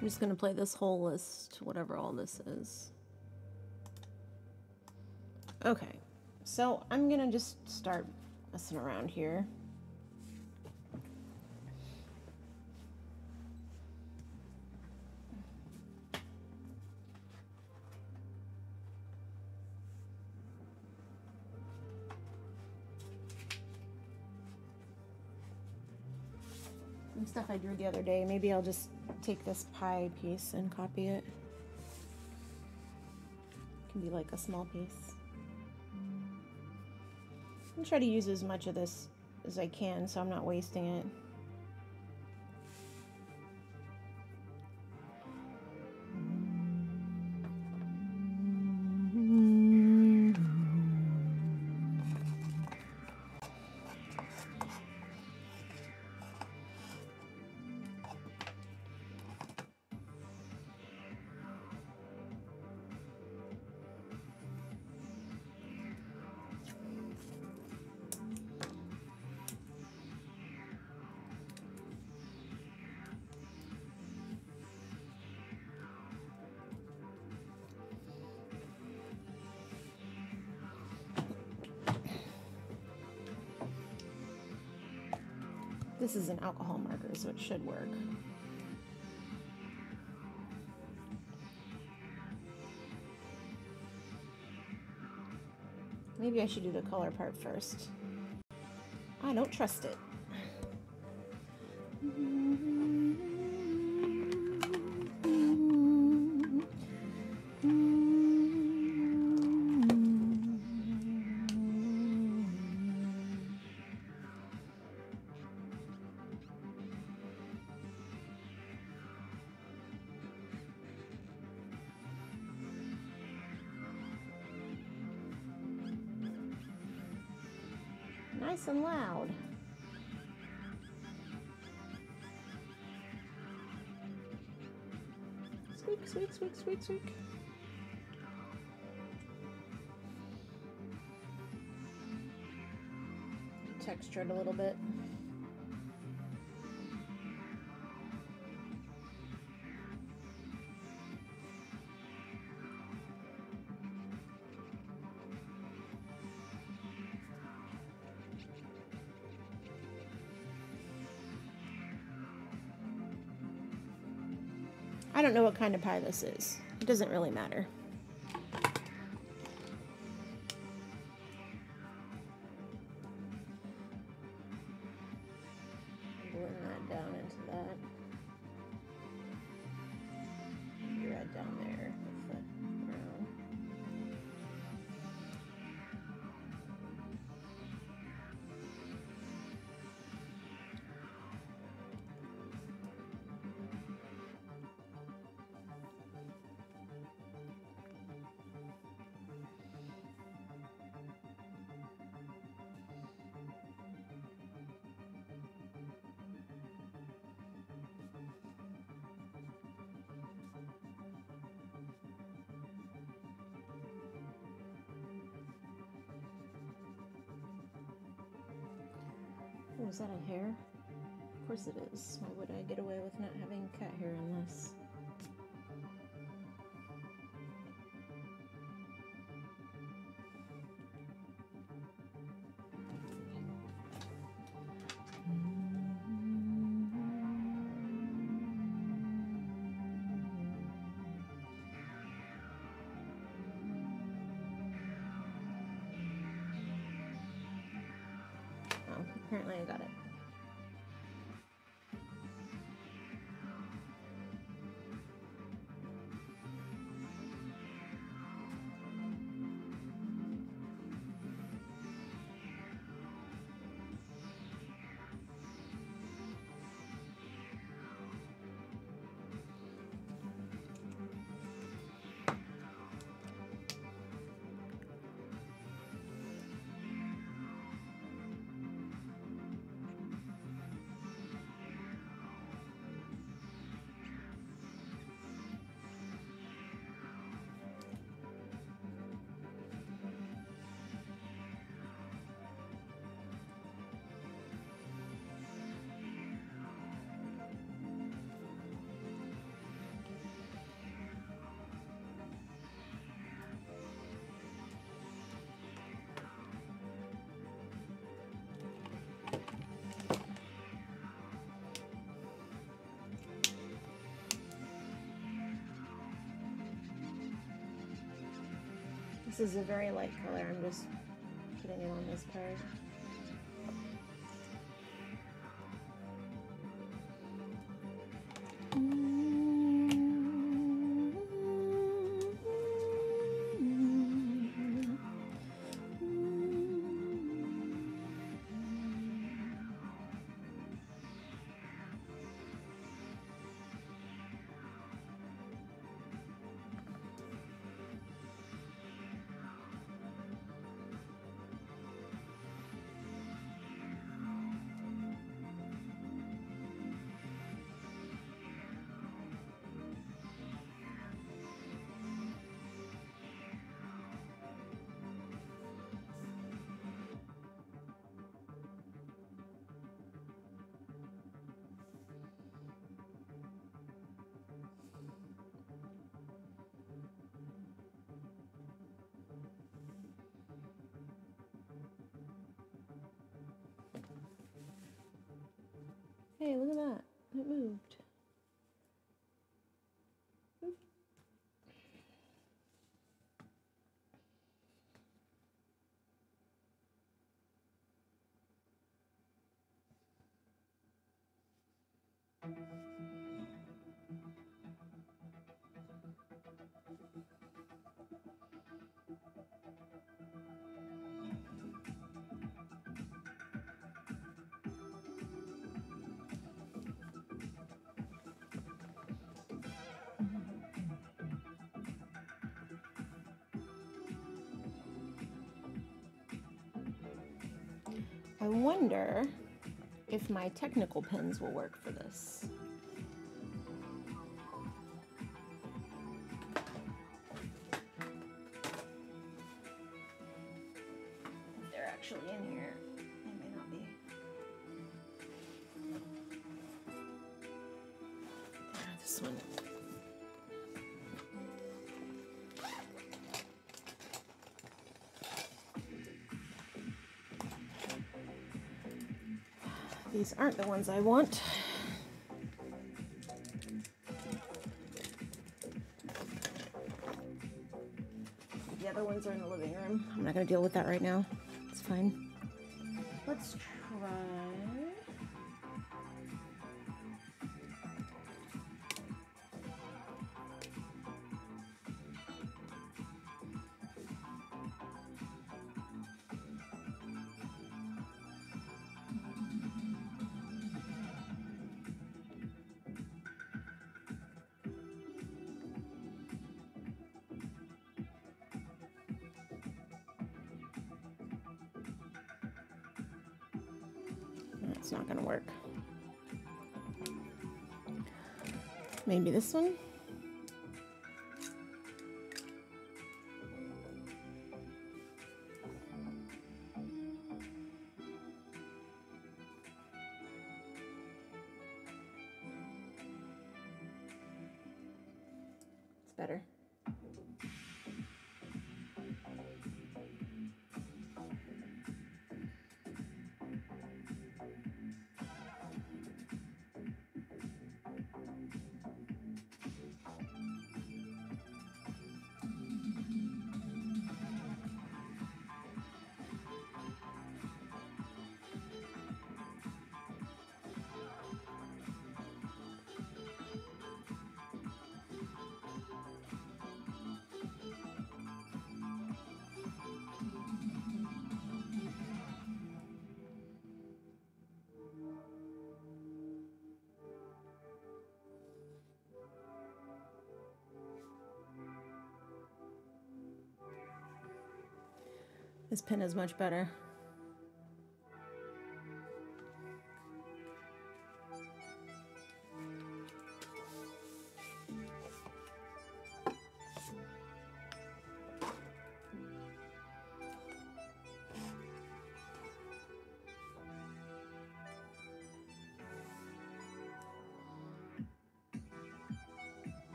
I'm just going to play this whole list, whatever all this is. Okay, so I'm going to just start messing around here. Some stuff I drew the other day. Maybe I'll just take this pie piece and copy it. It can be like a small piece. I'll try to use as much of this as I can so I'm not wasting it. This is an alcohol marker, so it should work. Maybe I should do the color part first. I don't trust it. Nice and loud. Squeak, squeak, squeak, squeak, squeak. Texture it a little bit. I don't know what kind of pie this is. It doesn't really matter. Blend that down into that. Red down there with the brown. Oh, is that a hair? Of course it is. Why would I get away with not having cat hair on this? Apparently I got it. This is a very light color. I'm just putting it on this part. Hey, look at that. It moved. Oop. I wonder if my technical pins will work for this. If they're actually in here, they may not be. This one. These aren't the ones I want. The other ones are in the living room. I'm not going to deal with that right now. It's fine. Let's try. It's not gonna work. Maybe this one? It's better. This pen is much better.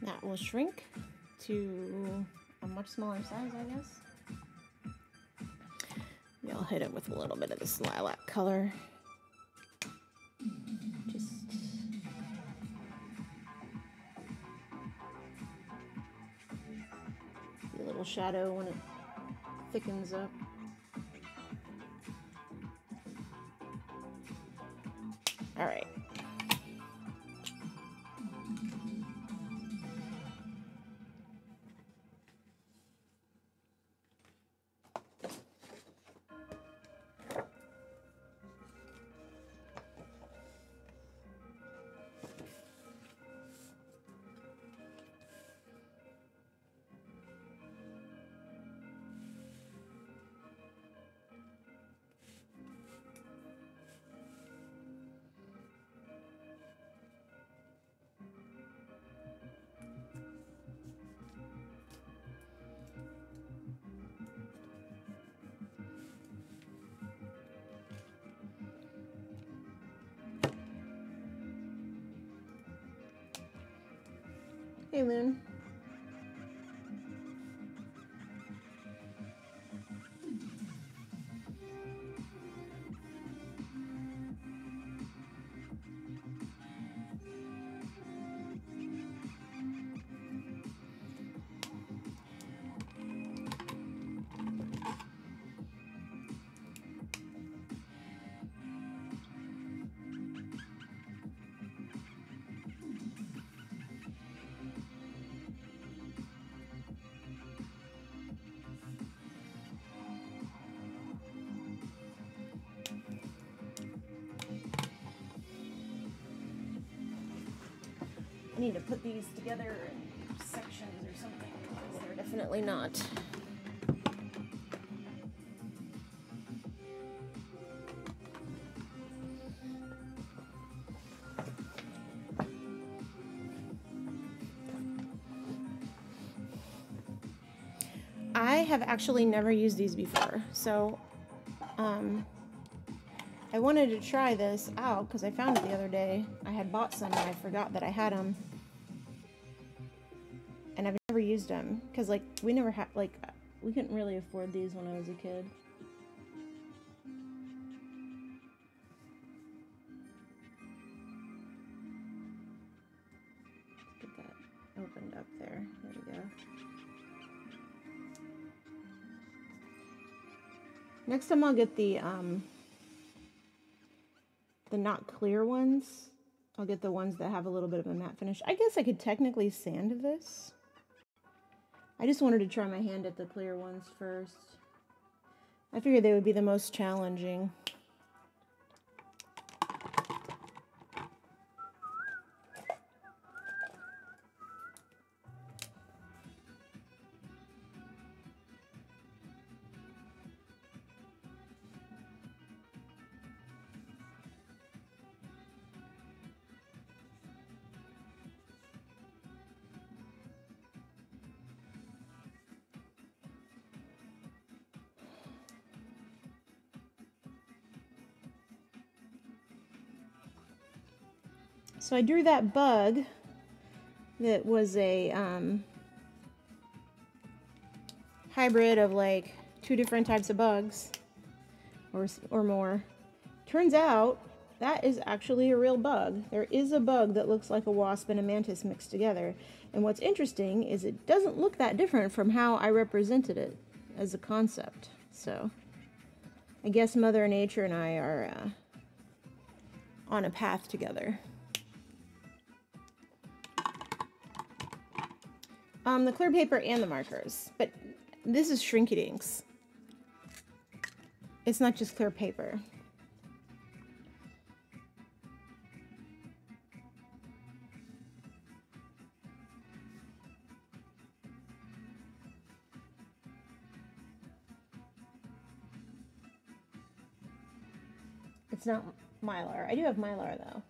That will shrink to a much smaller size, I guess. Yeah, I'll hit it with a little bit of this lilac color. Just a little shadow when it thickens up. All right. Hey, Loon. I need to put these together in sections or something, because they're definitely not. I have actually never used these before, so I wanted to try this out because I found it the other day. I had bought some and I forgot that I had them. And I've never used them because, like, we never had, like, we couldn't really afford these when I was a kid. Let's get that opened up there. There we go. Next time I'll get the not clear ones. I'll get the ones that have a little bit of a matte finish. I guess I could technically sand this. I just wanted to try my hand at the clear ones first. I figured they would be the most challenging. So I drew that bug that was a hybrid of like 2 different types of bugs or more. Turns out that is actually a real bug. There is a bug that looks like a wasp and a mantis mixed together. And what's interesting is it doesn't look that different from how I represented it as a concept. So I guess Mother Nature and I are on a path together. The clear paper and the markers, but this is Shrinky Dinks. It's not just clear paper. It's not Mylar. I do have Mylar though.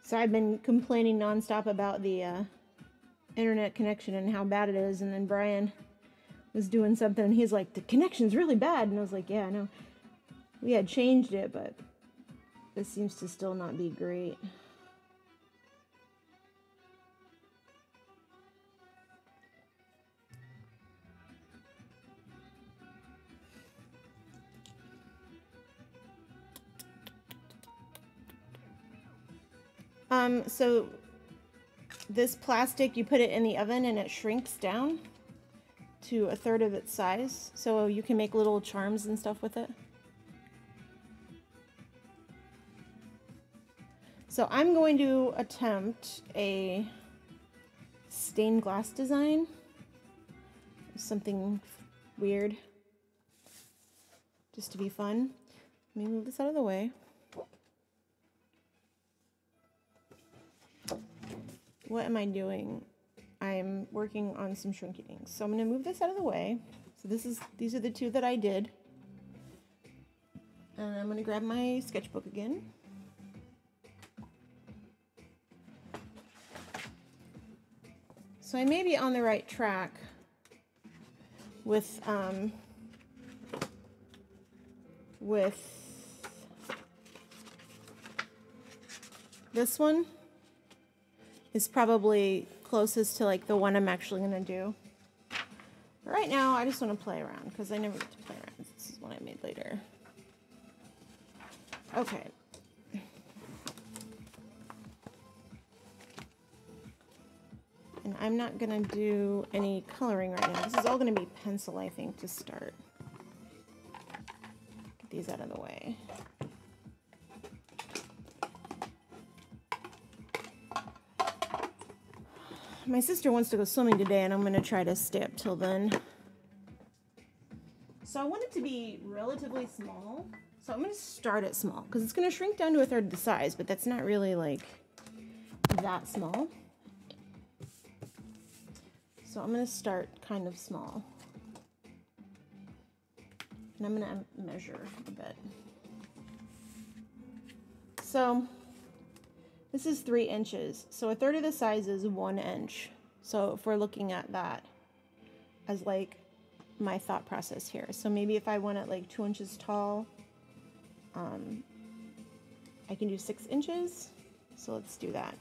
So I've been complaining nonstop about the internet connection and how bad it is, and then Brian was doing something and he's like, the connection's really bad, and I was like, yeah, I know. We had changed it, but this seems to still not be great. So this plastic, you put it in the oven and it shrinks down to 1/3 of its size, so you can make little charms and stuff with it. So I'm going to attempt a stained glass design, something weird, just to be fun. Let me move this out of the way. What am I doing? I'm working on some Shrinky Dinks. So I'm going to move this out of the way. So these are the two that I did. And I'm going to grab my sketchbook again. So I may be on the right track with this one. Is probably closest to like the one I'm actually gonna do. But right now, I just want to play around because I never get to play around. This is one I made later. Okay. And I'm not gonna do any coloring right now. This is all gonna be pencil, I think, to start. Get these out of the way. My sister wants to go swimming today, and I'm going to try to stay up till then. So I want it to be relatively small. So I'm going to start it small, because it's going to shrink down to 1/3 the size, but that's not really, like, that small. So I'm going to start kind of small. And I'm going to measure a bit. So this is 3 inches, so 1/3 of the size is 1 inch. So if we're looking at that as like my thought process here. So maybe if I want it like 2 inches tall, I can do 6 inches. So let's do that.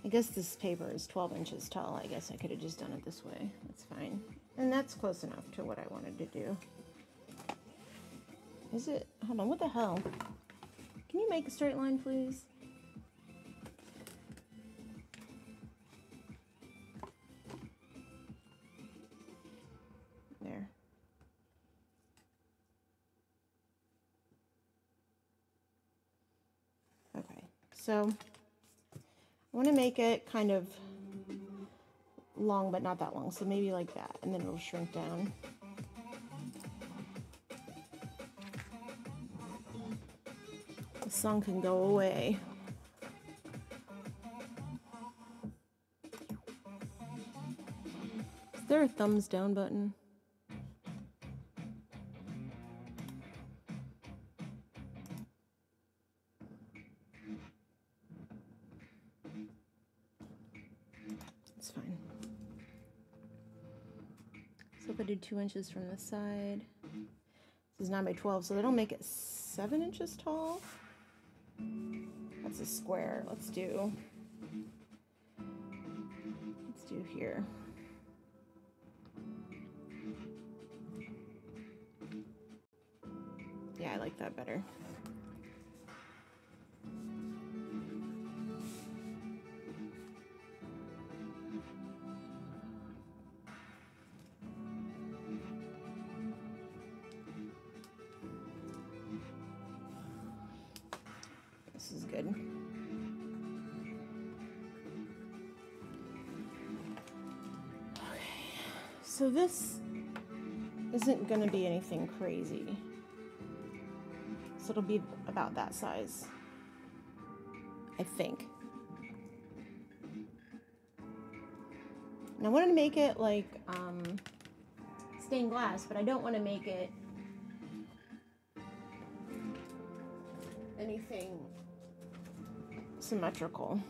I guess this paper is 12 inches tall. I guess I could have just done it this way. That's fine. And that's close enough to what I wanted to do. Is it? Hold on, what the hell? Can you make a straight line, please? There. Okay, so I want to make it kind of long, but not that long. So maybe like that, and then it'll shrink down. The sun can go away. Is there a thumbs down button? It's fine. So if I do 2 inches from the side, this is 9 by 12, so that'll make it 7 inches tall. That's a square. Let's do here. Yeah, I like that better. This is good. Okay, so this isn't going to be anything crazy. So it'll be about that size, I think. And I wanted to make it like stained glass, but I don't want to make it anything symmetrical.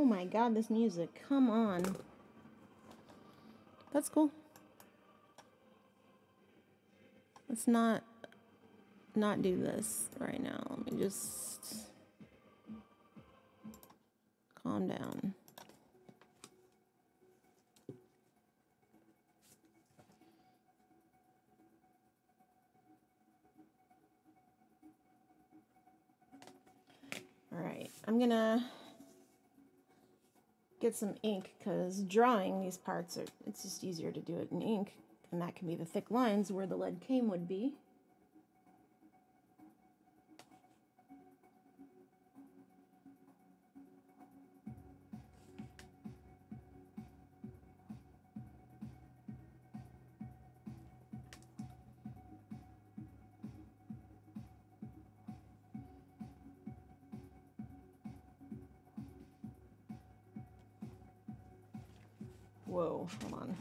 Oh my god, this music. Come on. That's cool. Let's not do this right now. Let me just calm down. All right, I'm gonna get some ink because drawing these parts it's just easier to do it in ink, and that can be the thick lines where the lead cane would be. Whoa, hold on.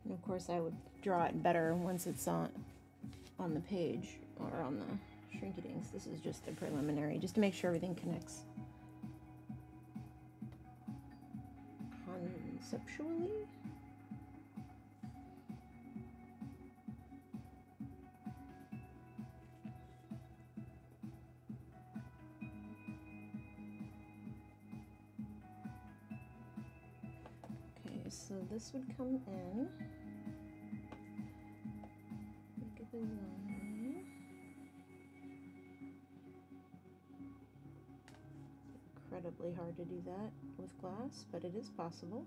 And of course, I would draw it better once it's on the page or on the Shrinky-Dinks. This is just the preliminary, just to make sure everything connects conceptually. Okay, so this would come in. Make a design. Incredibly hard to do that with glass, but it is possible.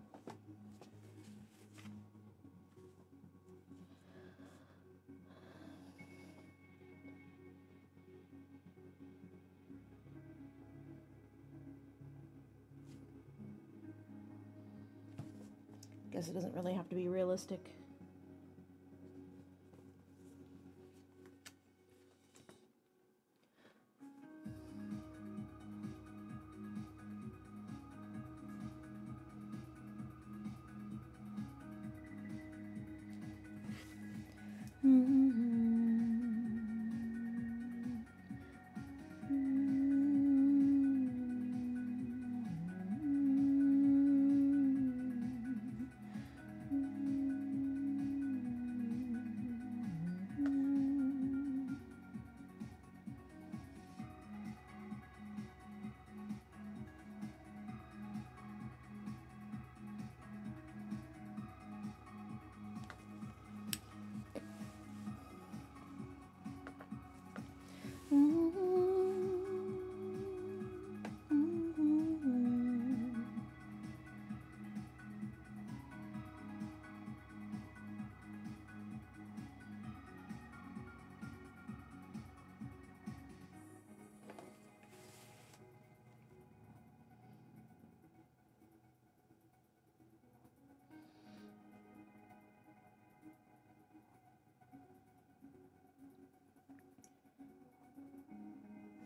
Guess it doesn't really have to be realistic.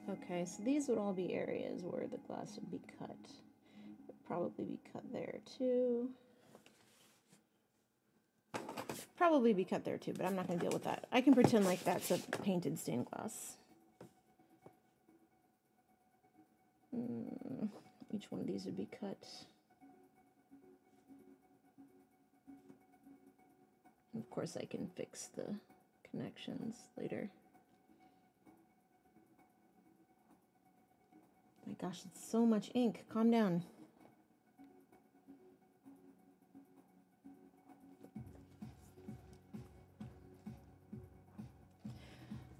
Okay, so these would all be areas where the glass would be cut. It would probably be cut there too. Probably be cut there too, but I'm not going to deal with that. I can pretend like that's a painted stained glass. Each one of these would be cut. Of course, I can fix the connections later. My gosh, it's so much ink. Calm down.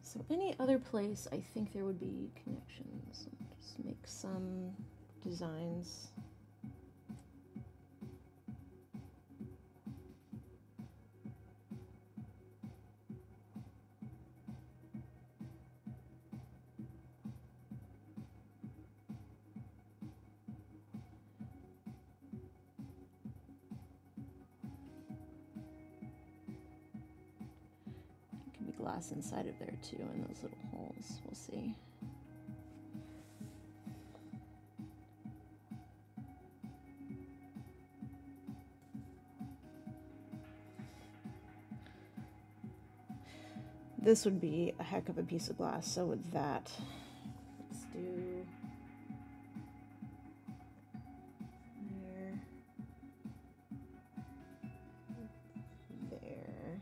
So any other place, I think there would be connections. Just make some designs. glass inside of there too, in those little holes. We'll see. This would be a heck of a piece of glass, so with that, let's do there, there.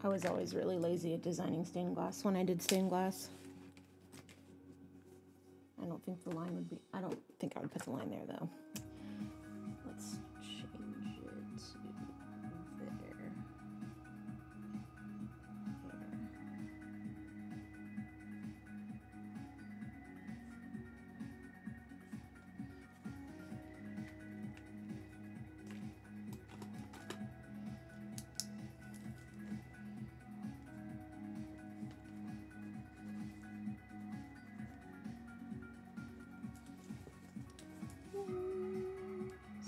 I was always really lazy at designing stained glass when I did stained glass. I don't think the line would be, I don't think I would put the line there though. Let's change it to there. There.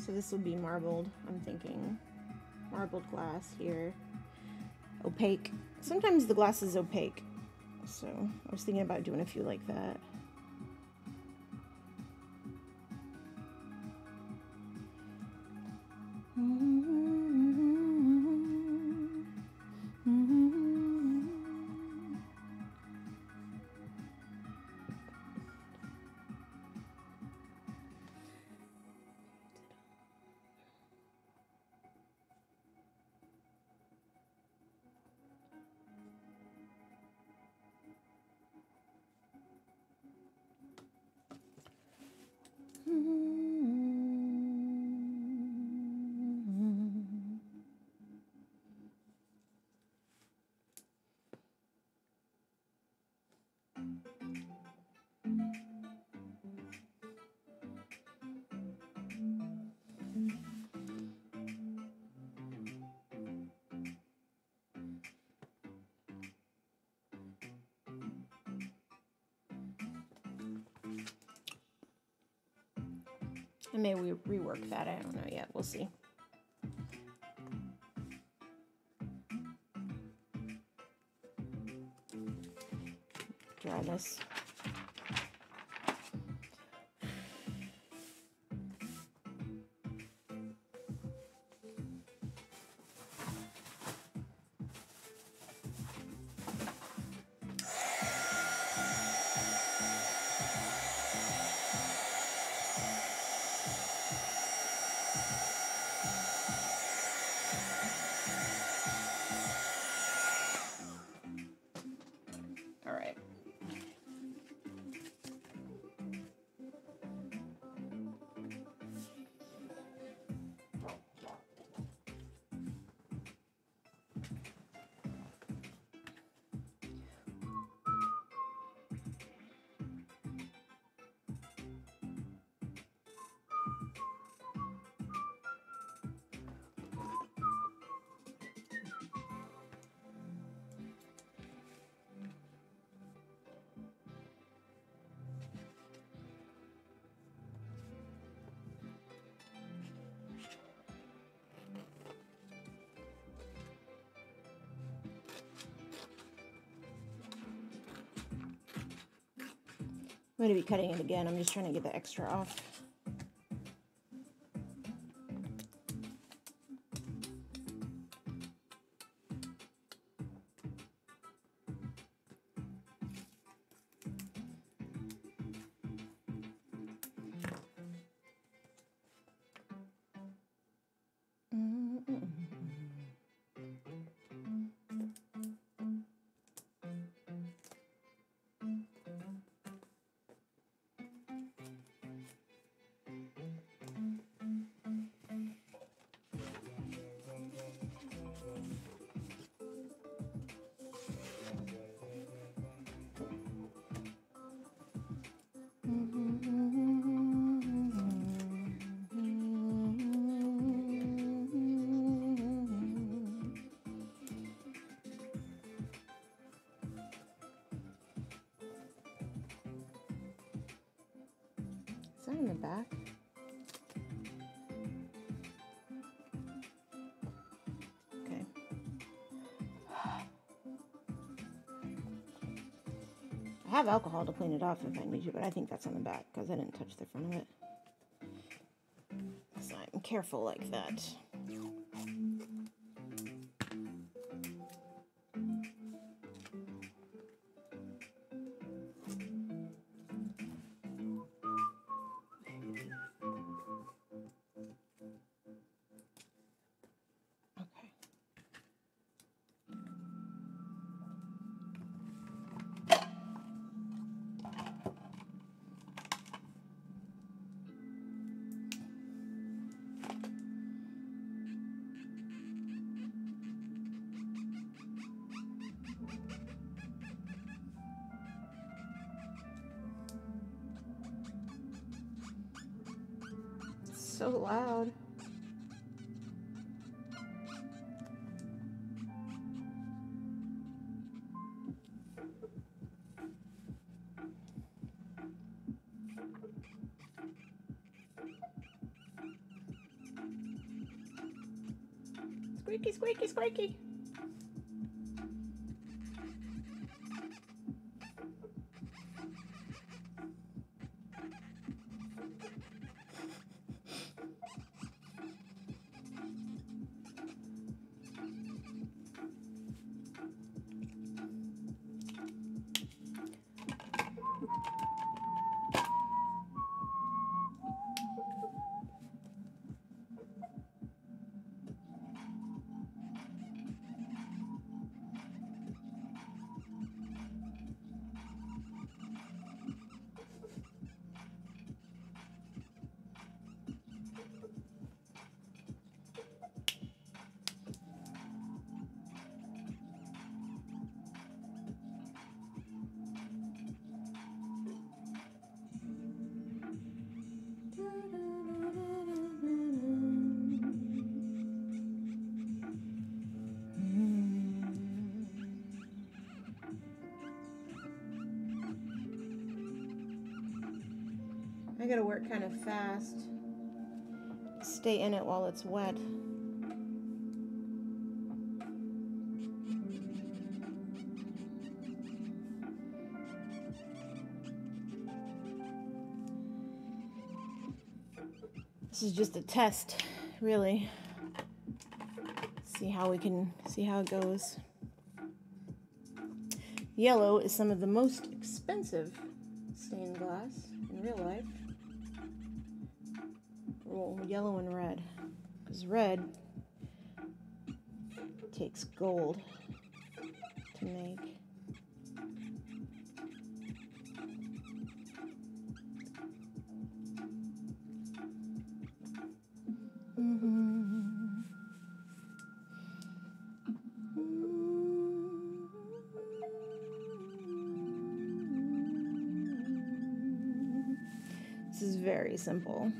So this will be marbled, I'm thinking. Marbled glass here. Opaque. Sometimes the glass is opaque. So I was thinking about doing a few like that. I may rework that, I don't know yet, we'll see. Dry this. All right. I'm going to be cutting it again. I'm just trying to get the extra off. Is that in the back? Okay. I have alcohol to clean it off if I need to, but I think that's on the back because I didn't touch the front of it. So I'm careful like that. So loud. Squeaky, squeaky, squeaky. I gotta work kind of fast. Stay in it while it's wet. This is just a test, really. See how it goes. Yellow is some of the most expensive stained glass in real life. Well, yellow and red, because red takes gold to make. This is very simple.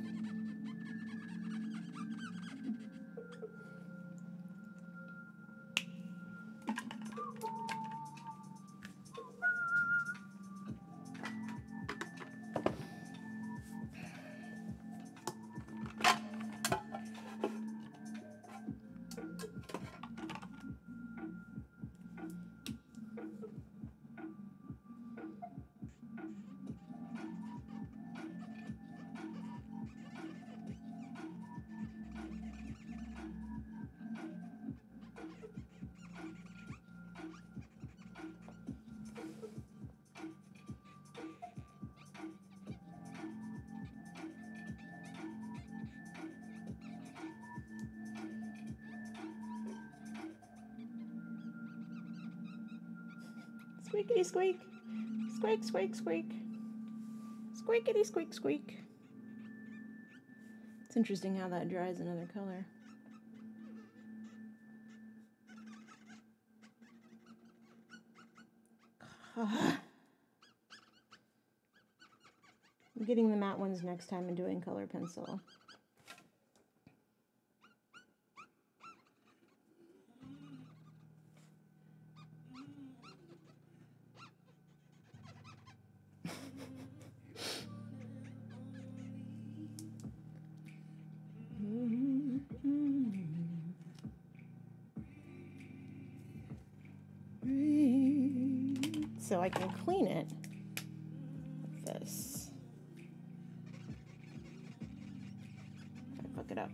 Squeakity squeak. Squeak, squeak, squeak. Squeakity squeak, squeak. It's interesting how that dries another color. I'm getting the matte ones next time and doing color pencil. So I can clean it with this. I fuck it up.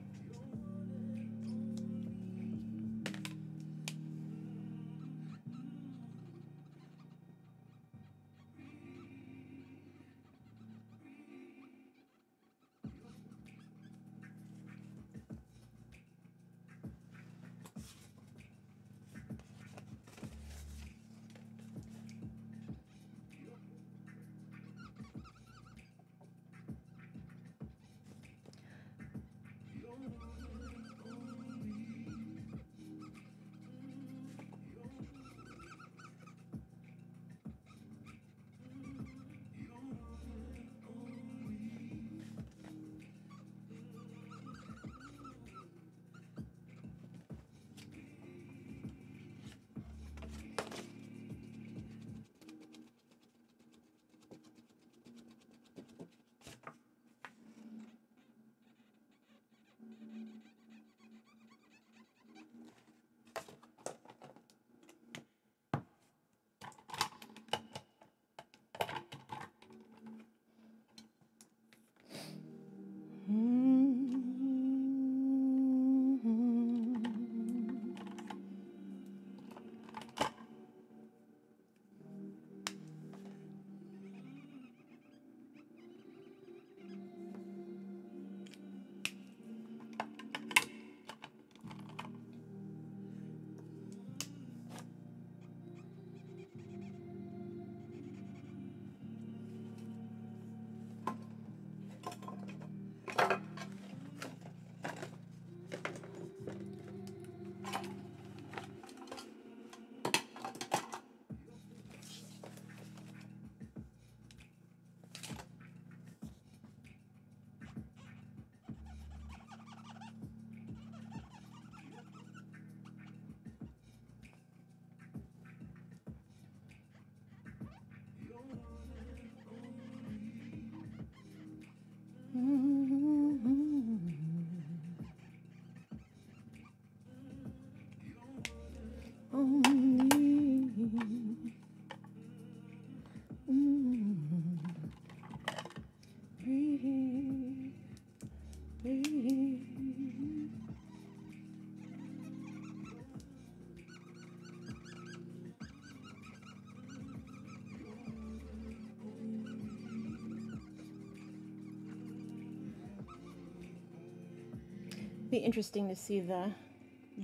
Be interesting to see the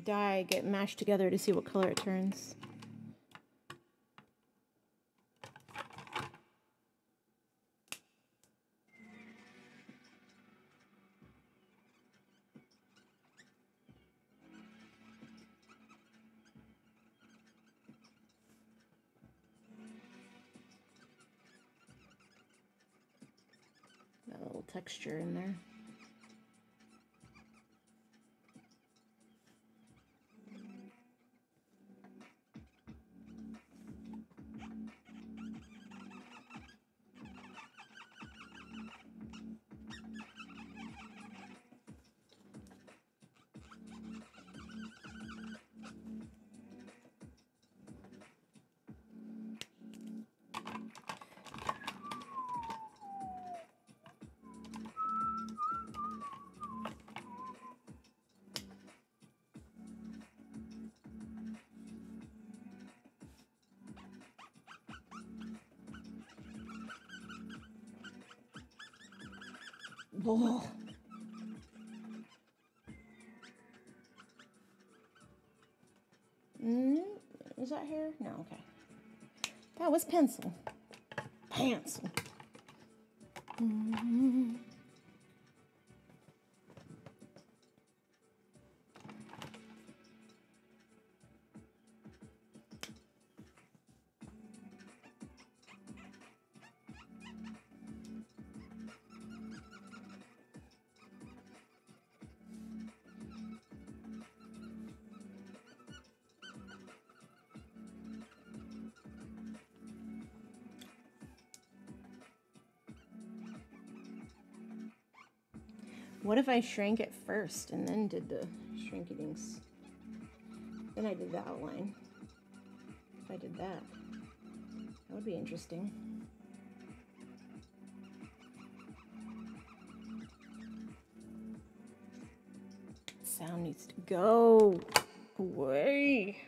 dye get mashed together to see what color it turns. Got a little texture in there. Whoa. Is that hair? No, okay. That was pencil. Pencil. What if I shrank it first and then did the shrinky-dinks? Then I did the outline. If I did that, that would be interesting. Sound needs to go away.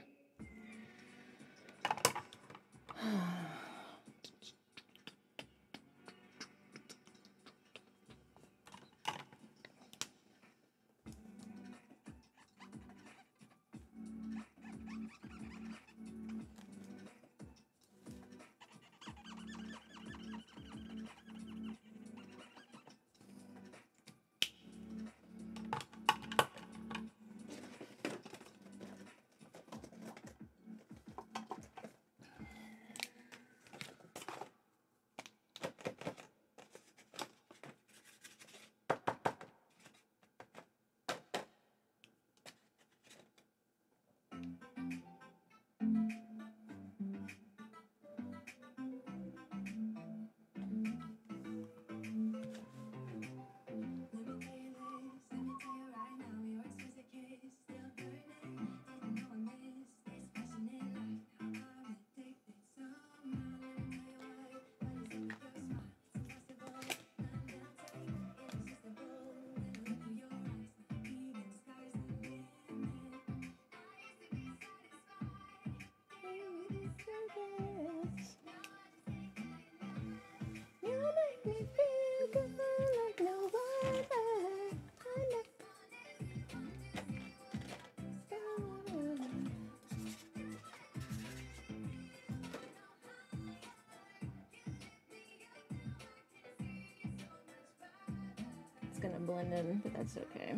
It's gonna blend in, but that's okay.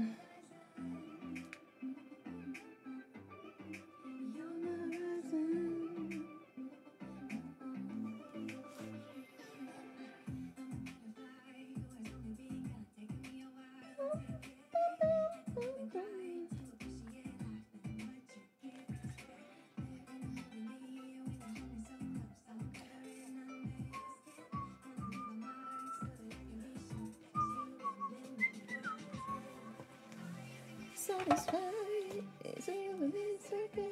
Satisfied is you within seconds.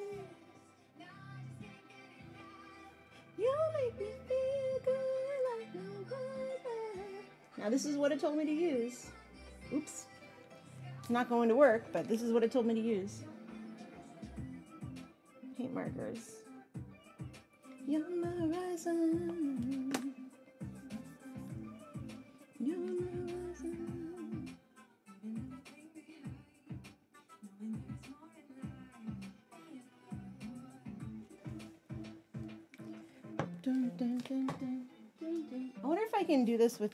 You make me feel good like no other. Now this is what it told me to use. Oops. It's not going to work, but this is what it told me to use. Paint markers. You're my horizon. You're my horizon. Dun, dun, dun, dun, dun, dun. I wonder if I can do this with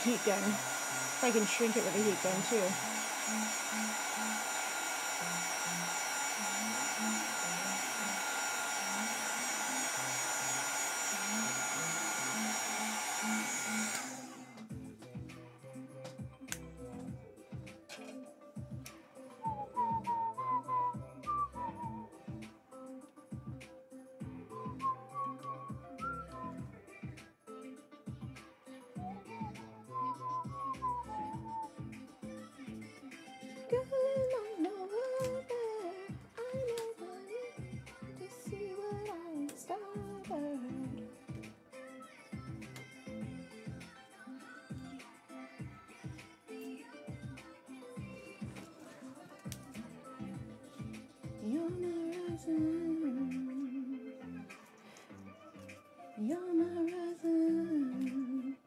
heat gun. If I can shrink it with a heat gun too.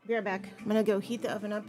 Be right back. I'm gonna go heat the oven up.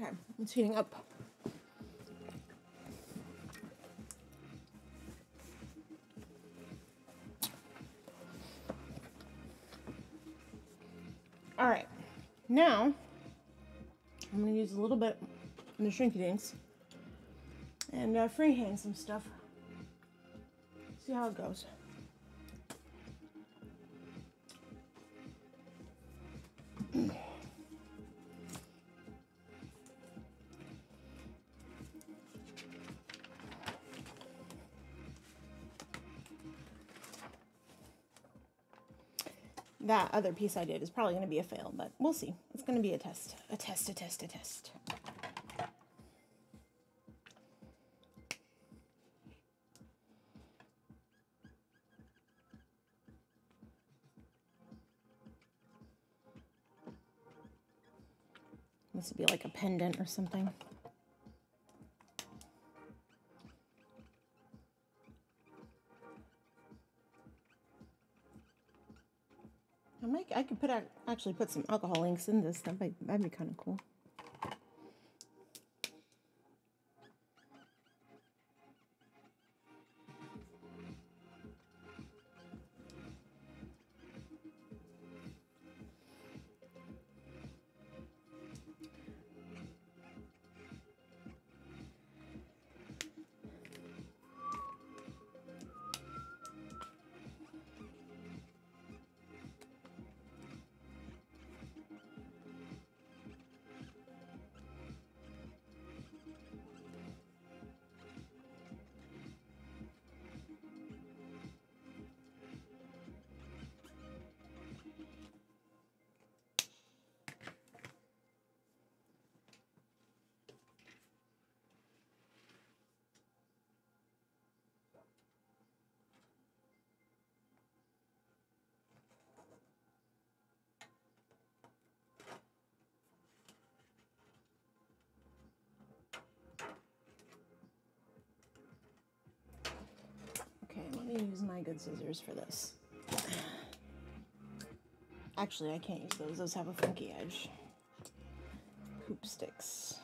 Okay, it's heating up. All right, now I'm gonna use a little bit in the Shrinky Dinks and freehand some stuff. See how it goes. That other piece I did is probably going to be a fail, but we'll see. It's going to be a test. A test. This would be like a pendant or something. I could actually put some alcohol inks in this. That'd be kind of cool. Okay, let me use my good scissors for this. Actually, I can't use those. Those have a funky edge. Hoop sticks.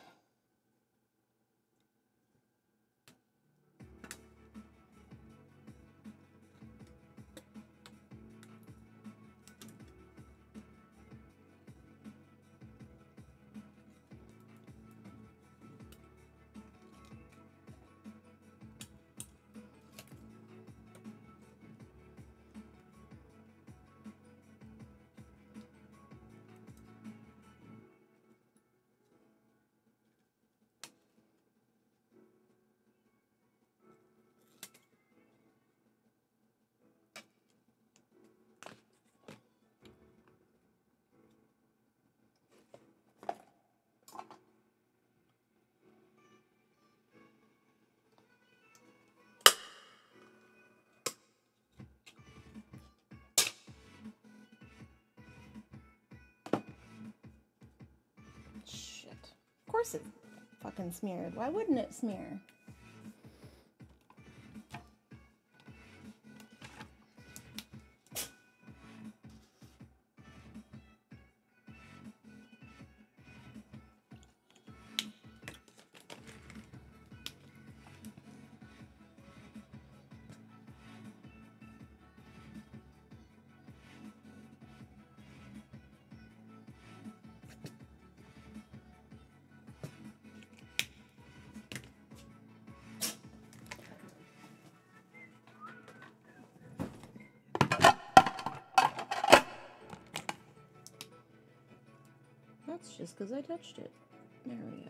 Shit. Of course it fucking smeared. Why wouldn't it smear? That's just because I touched it. There we go.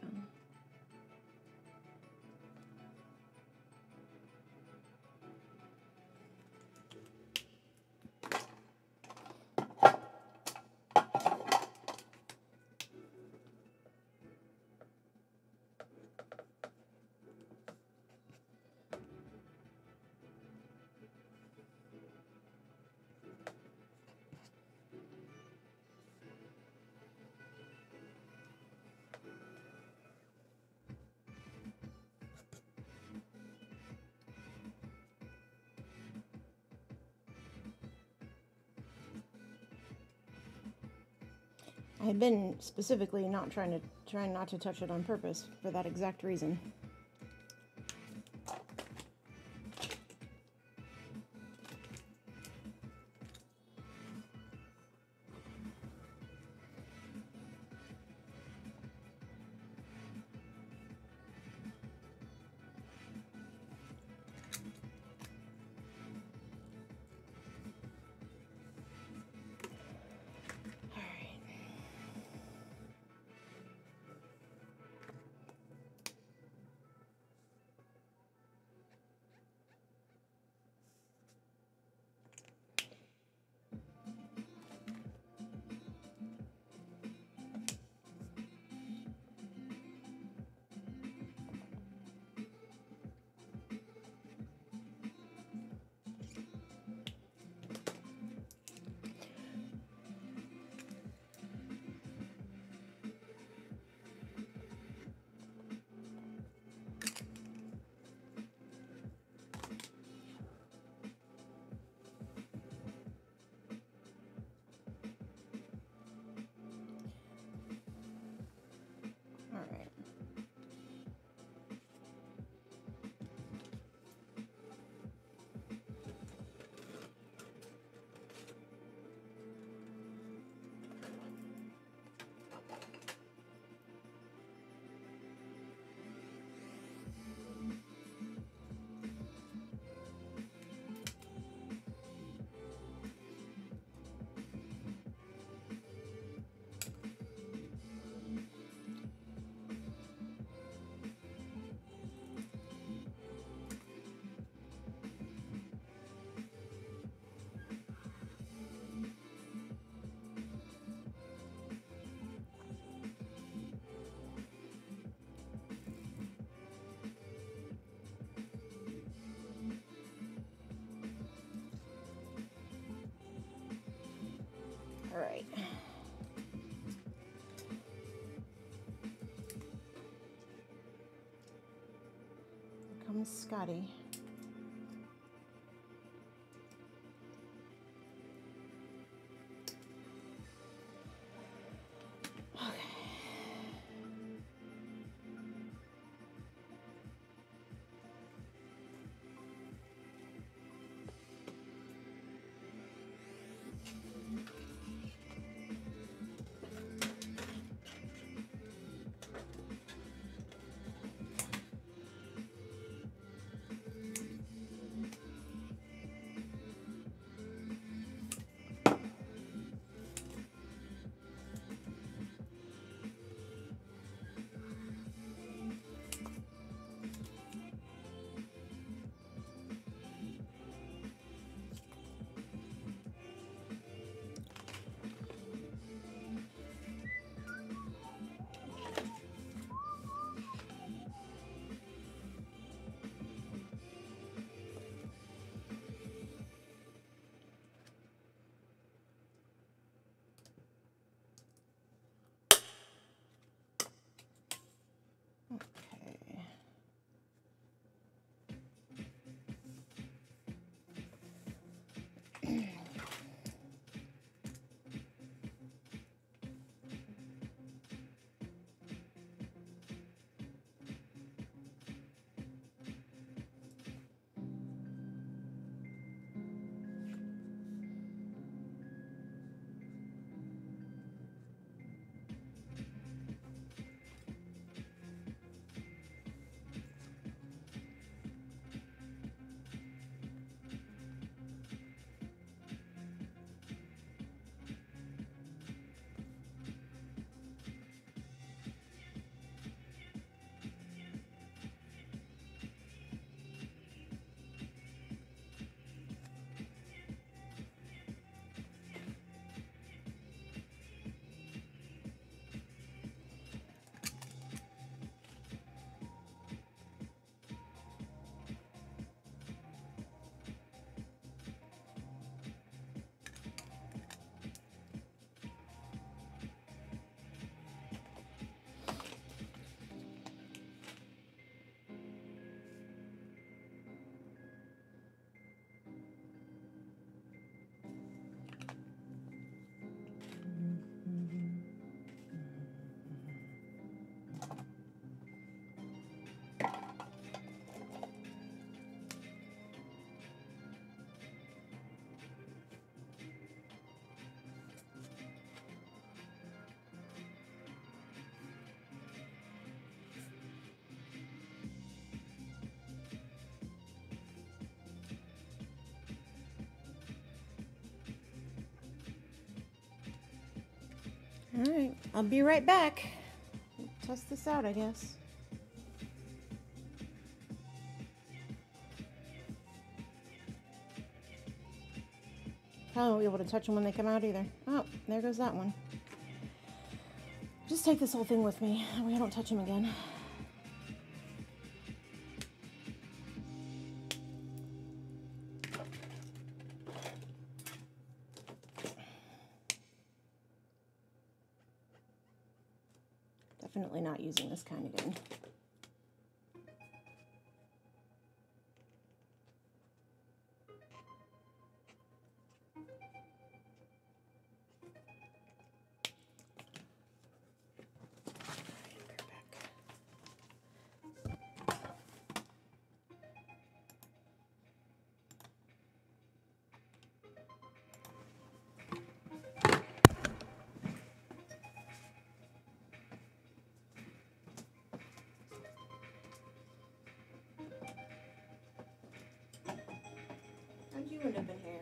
I had been specifically trying not to touch it on purpose for that exact reason. All right. Here comes Scotty. I'll be right back. Test this out, I guess. I won't be able to touch them when they come out either. Oh, there goes that one. Just take this whole thing with me. We don't touch them again. Definitely not using this kind again. How'd you end up in here?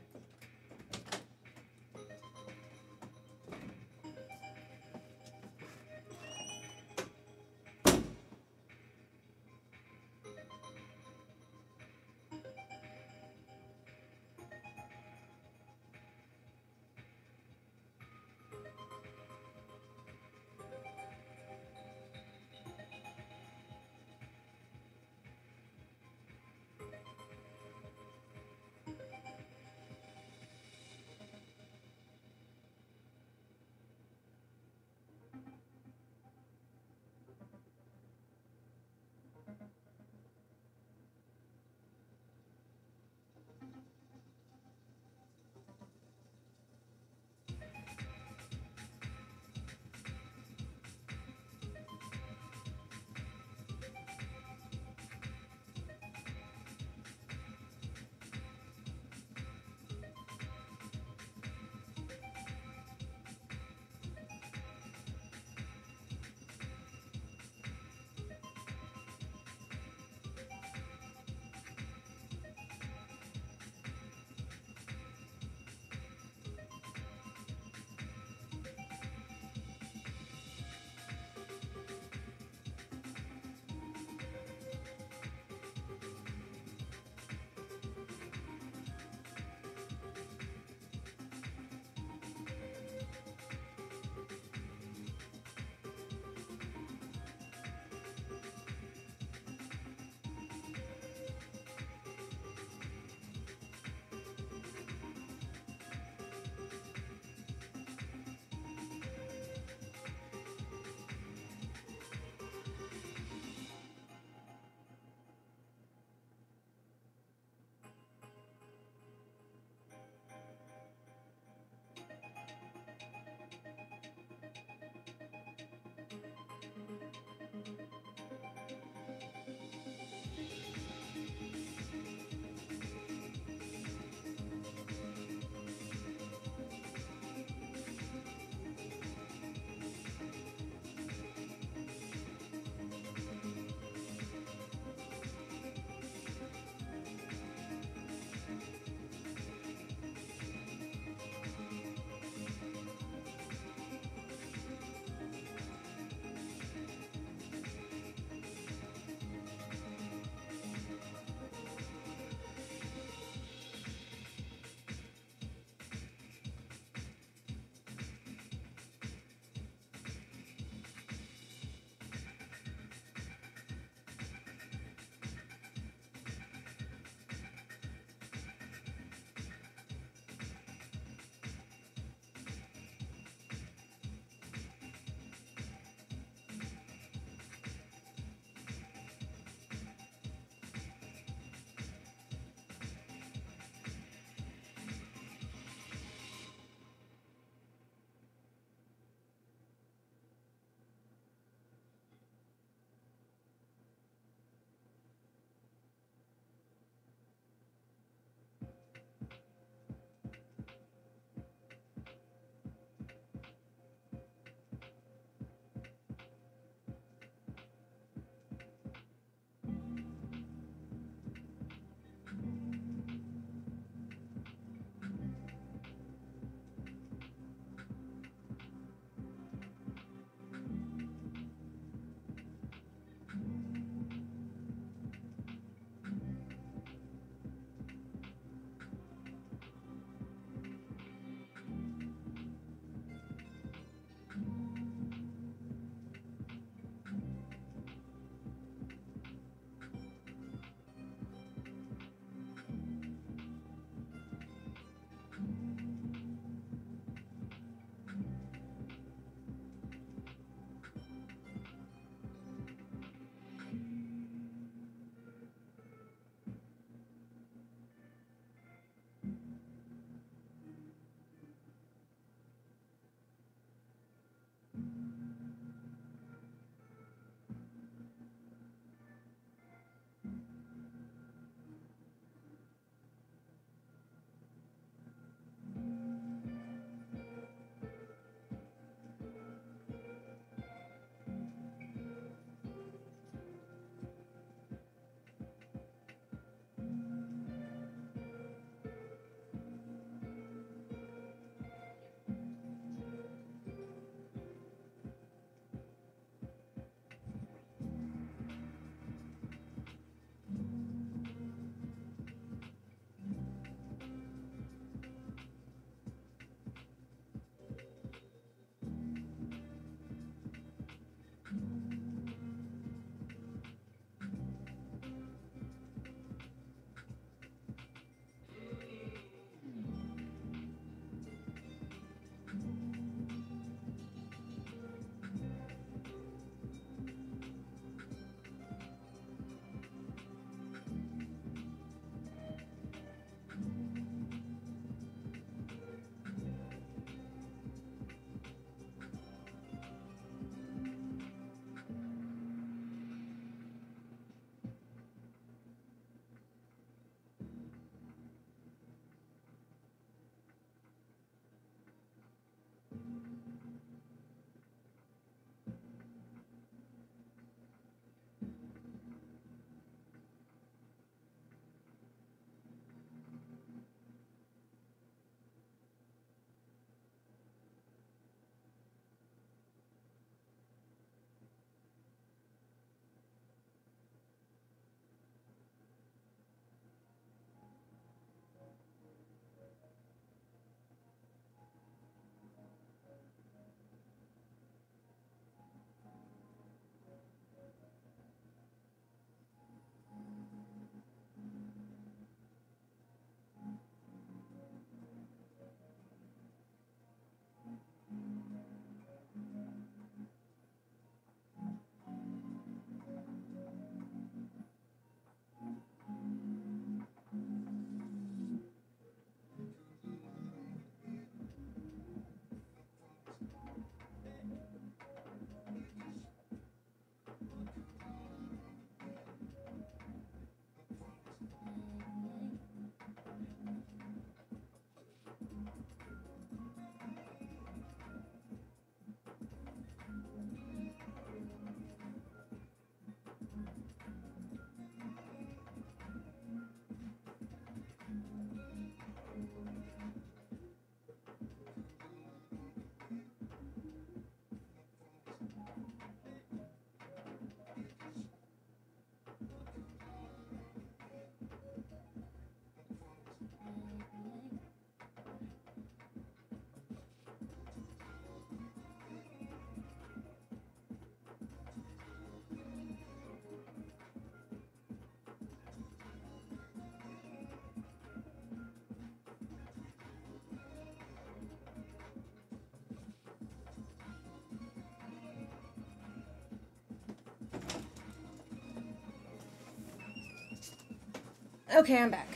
Okay, I'm back.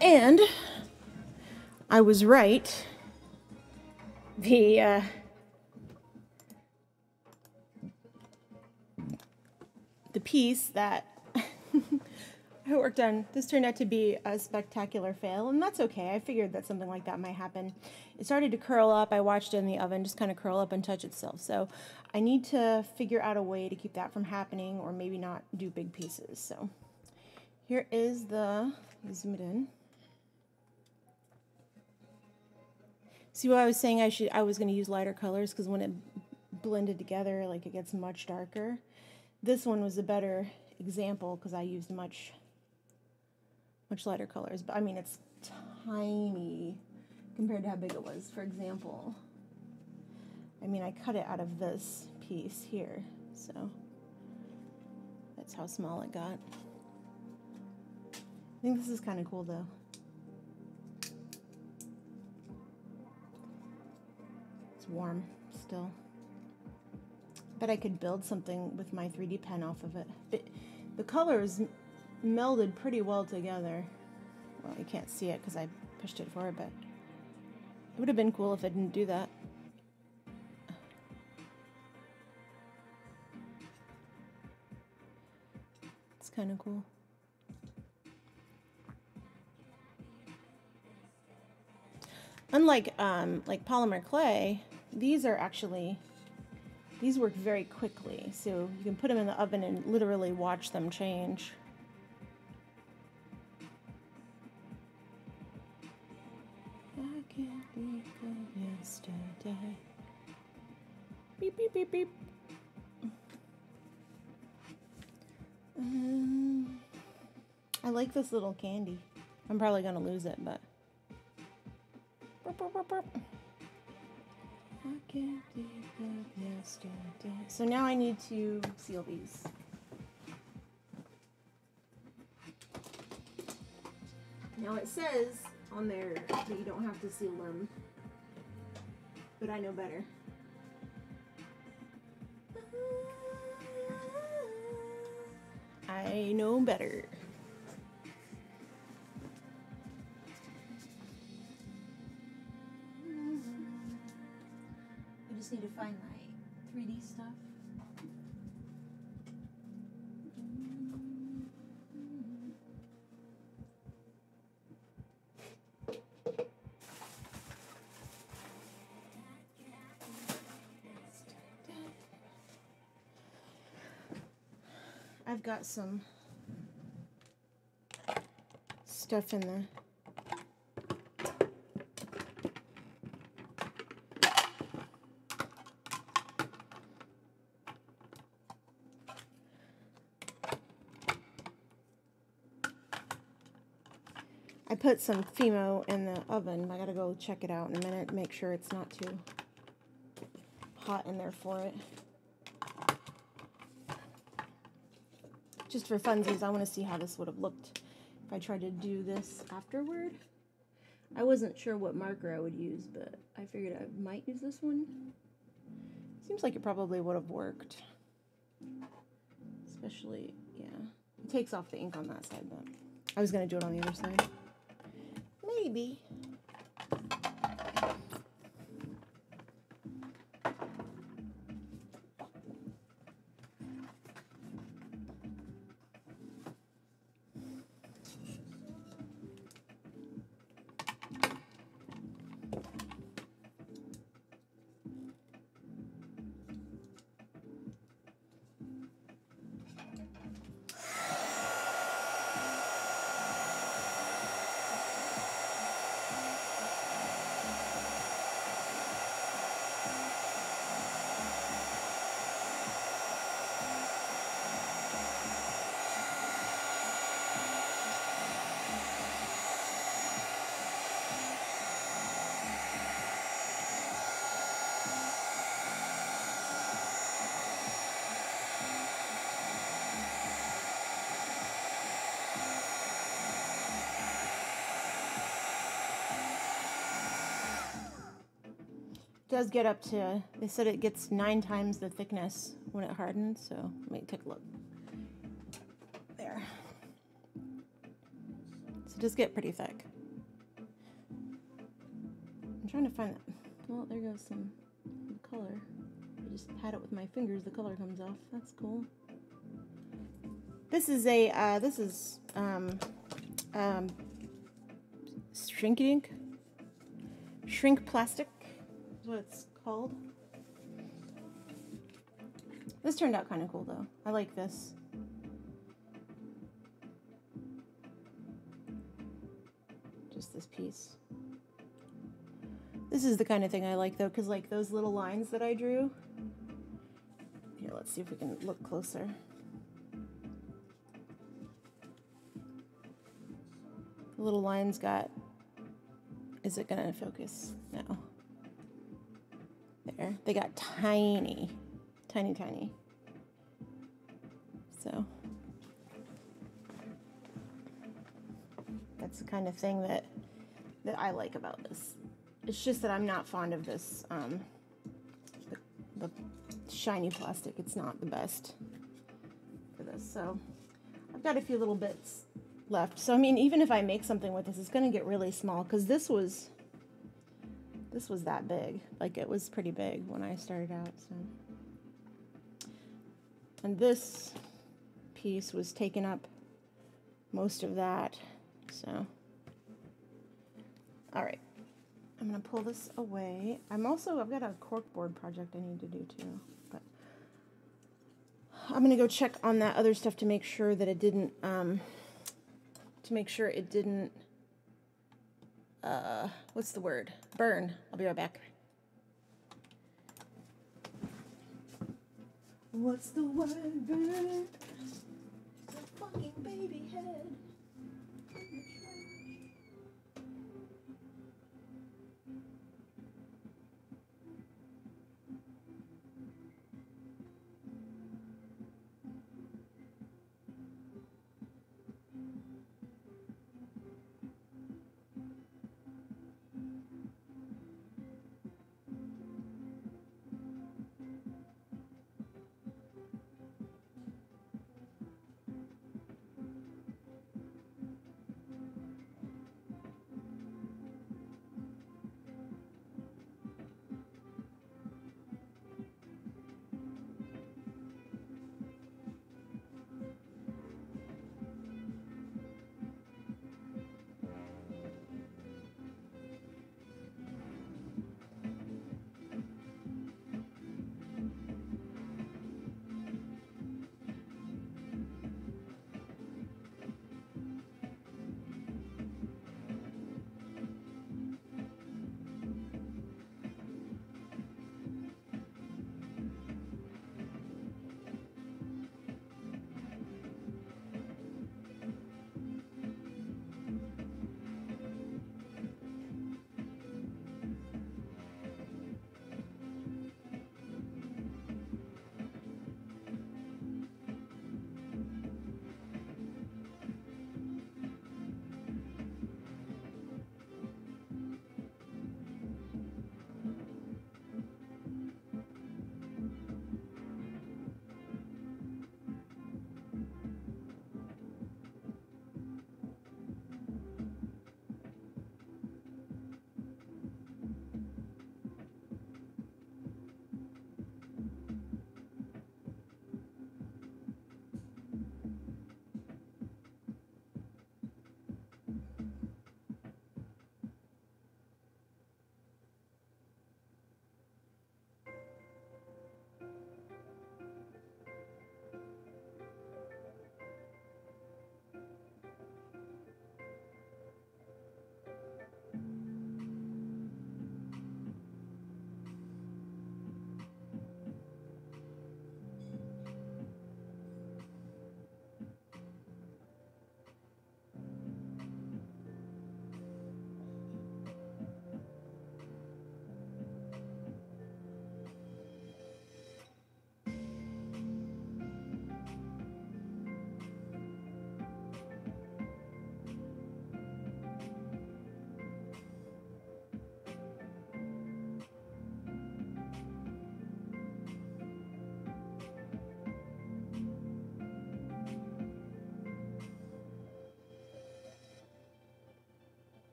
And I was right. The piece that I worked on, this turned out to be a spectacular fail, and that's okay. I figured that something like that might happen. It started to curl up. I watched it in the oven just kind of curl up and touch itself. So I need to figure out a way to keep that from happening, or maybe not do big pieces. So here is the, zoom it in. See what I was saying? I was going to use lighter colors because when it blended together, like, it gets much darker. This one was a better example because I used much lighter colors. But I mean, it's tiny compared to how big it was. For example, I mean, I cut it out of this piece here, so that's how small it got. I think this is kind of cool though. It's warm still. Bet I could build something with my 3D pen off of it. The colors melded pretty well together. Well, you can't see it because I pushed it forward, but it would have been cool if I didn't do that. It's kind of cool. Unlike like polymer clay, these work very quickly, so you can put them in the oven and literally watch them change. I can't be good yesterday. Beep, beep, beep, beep. I like this little candy. I'm probably gonna lose it, but. Burp, burp, burp, burp. I can't be good yesterday. So now I need to seal these. Now it says on there that you don't have to seal them, but I know better. I know better. I just need to find my 3D stuff. I've got some stuff in the I put some Fimo in the oven. I gotta go check it out in a minute, make sure it's not too hot in there for it. Just for funsies, I want to see how this would have looked if I tried to do this afterward. I wasn't sure what marker I would use, but I figured I might use this one. Seems like it probably would have worked. Especially, yeah. It takes off the ink on that side, but I was going to do it on the other side. Maybe. Does get up to, they said it gets 9 times the thickness when it hardens, so let me take a look. There. Just get pretty thick. I'm trying to find that. Well, there goes some color. I just pat it with my fingers, the color comes off. That's cool. This is a shrink plastic is what it's called. This turned out kind of cool though. I like this. Just this piece. This is the kind of thing I like though, because like those little lines that I drew. Here, let's see if we can look closer. The little lines got, is it gonna focus? No. There, they got tiny, tiny, tiny. So that's the kind of thing that I like about this. It's just that I'm not fond of this, the shiny plastic. It's not the best for this. So I've got a few little bits left. So I mean, even if I make something with this, it's gonna get really small because this was that big. Like it was pretty big when I started out. So, and this piece was taking up most of that. So, all right. I'm gonna pull this away. I've got a corkboard project I need to do too, but I'm gonna go check on that other stuff to make sure that it didn't, what's the word? Burn. I'll be right back. What's the word? Burn. It's a fucking baby head.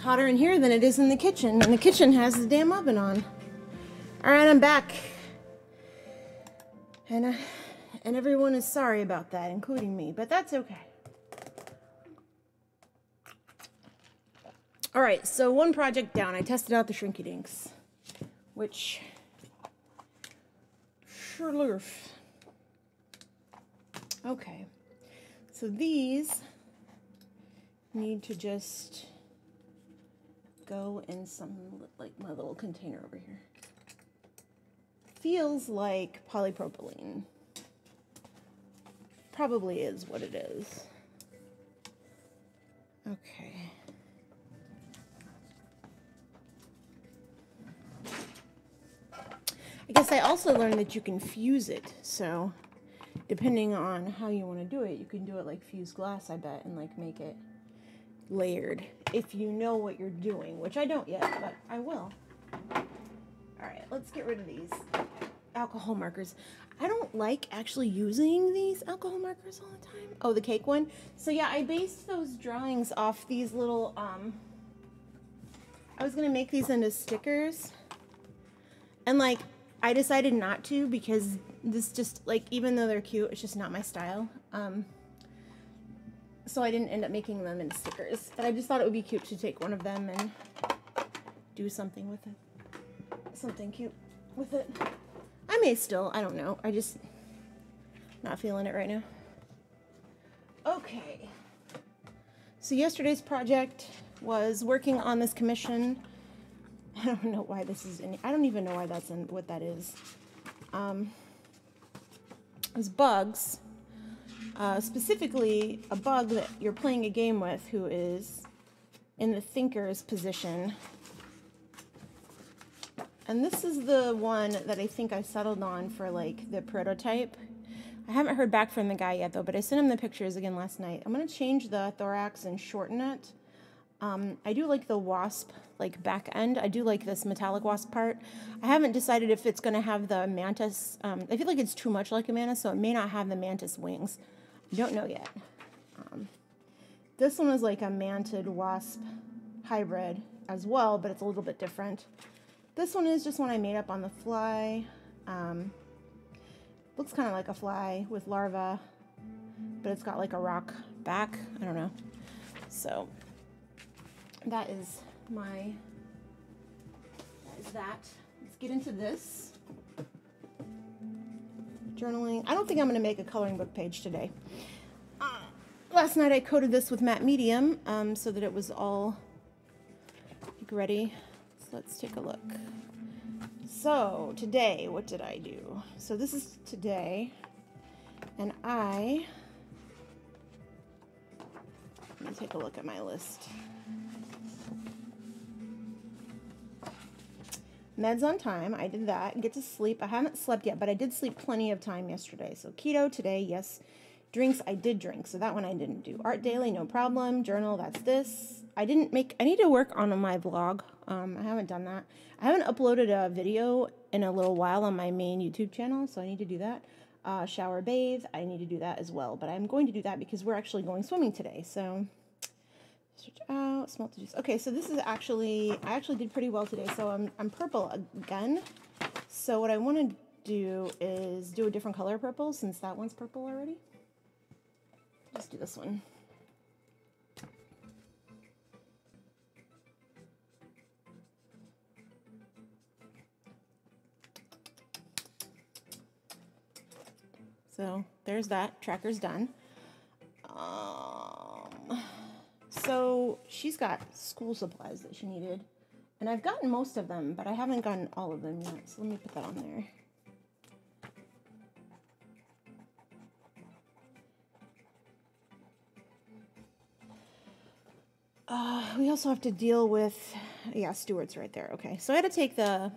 hotter in here than it is in the kitchen, and the kitchen has the damn oven on. All right, I'm back. And everyone is sorry about that, including me, but that's okay. All right, so one project down. I tested out the Shrinky Dinks, which sure lurf. Okay, so these need to just go in some, like my little container over here. Feels like polypropylene. Probably is what it is. Okay. I guess I also learned that you can fuse it, so depending on how you want to do it, you can do it like fused glass, I bet, and like make it layered if you know what you're doing, which I don't yet, but I will. Alright, let's get rid of these alcohol markers. I don't like actually using these alcohol markers all the time. Oh, the cake one? So yeah, I based those drawings off these little, I was gonna make these into stickers. And like, I decided not to because this just, like, even though they're cute, it's just not my style. So I didn't end up making them into stickers. But I just thought it would be cute to take one of them and do something with it. Something cute with it. I may still, I don't know. I just not feeling it right now. Okay. So yesterday's project was working on this commission. I don't know why this is in, I don't even know why that's in, what that is. It's bugs. Specifically a bug that you're playing a game with who is in the thinker's position. And this is the one that I think I settled on for like the prototype. I haven't heard back from the guy yet though, but I sent him the pictures again last night. I'm going to change the thorax and shorten it. I do like the wasp like back end. I do like this metallic wasp part. I haven't decided if it's going to have the mantis. I feel like it's too much like a mantis, so it may not have the mantis wings. I don't know yet. This one is like a mantid wasp hybrid as well, but it's a little bit different. This one is just one I made up on the fly. Looks kind of like a fly with larvae, but it's got like a rock back. I don't know. So that is that. Let's get into this. Journaling. I don't think I'm going to make a coloring book page today. Last night I coated this with matte medium so that it was all ready. Let's take a look. So today, what did I do? So this is today, and let me take a look at my list. Meds on time, I did that. Get to sleep. I haven't slept yet, but I did sleep plenty of time yesterday. So keto today, yes. Drinks, I did drink, so that one I didn't do. Art daily, no problem. Journal, that's this. I need to work on my vlog. I haven't done that. I haven't uploaded a video in a little while on my main YouTube channel, so I need to do that. Shower, bathe, I need to do that as well, but I'm going to do that because we're actually going swimming today, so stretch out, smell the juice. Okay, so this is I actually did pretty well today, so I'm purple again. So what I want to do is do a different color purple since that one's purple already. Just do this one. So there's that. Tracker's done. So she's got school supplies that she needed. And I've gotten most of them, but I haven't gotten all of them yet. So let me put that on there. We also have to deal with, yeah, Stuart's right there. Okay, so I gotta take the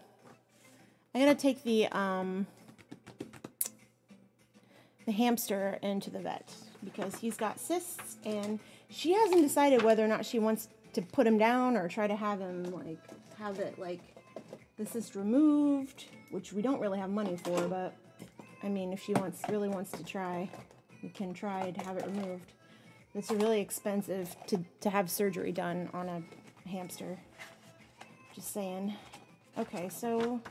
hamster into the vet because he's got cysts and she hasn't decided whether or not she wants to put him down or try to have him have the cyst removed, which we don't really have money for, but I mean, if she really wants to try, we can try to have it removed. It's really expensive to have surgery done on hamster. Just saying. Okay, so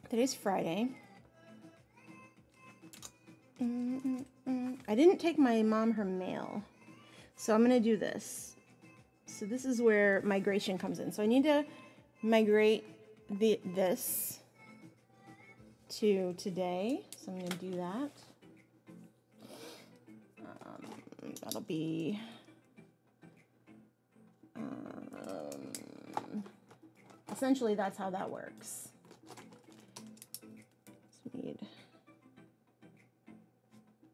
today's Friday. I didn't take my mom her mail, so I'm gonna do this. So this is where migration comes in. So I need to migrate this to today. So I'm gonna do that. That'll be essentially that's how that works. So we need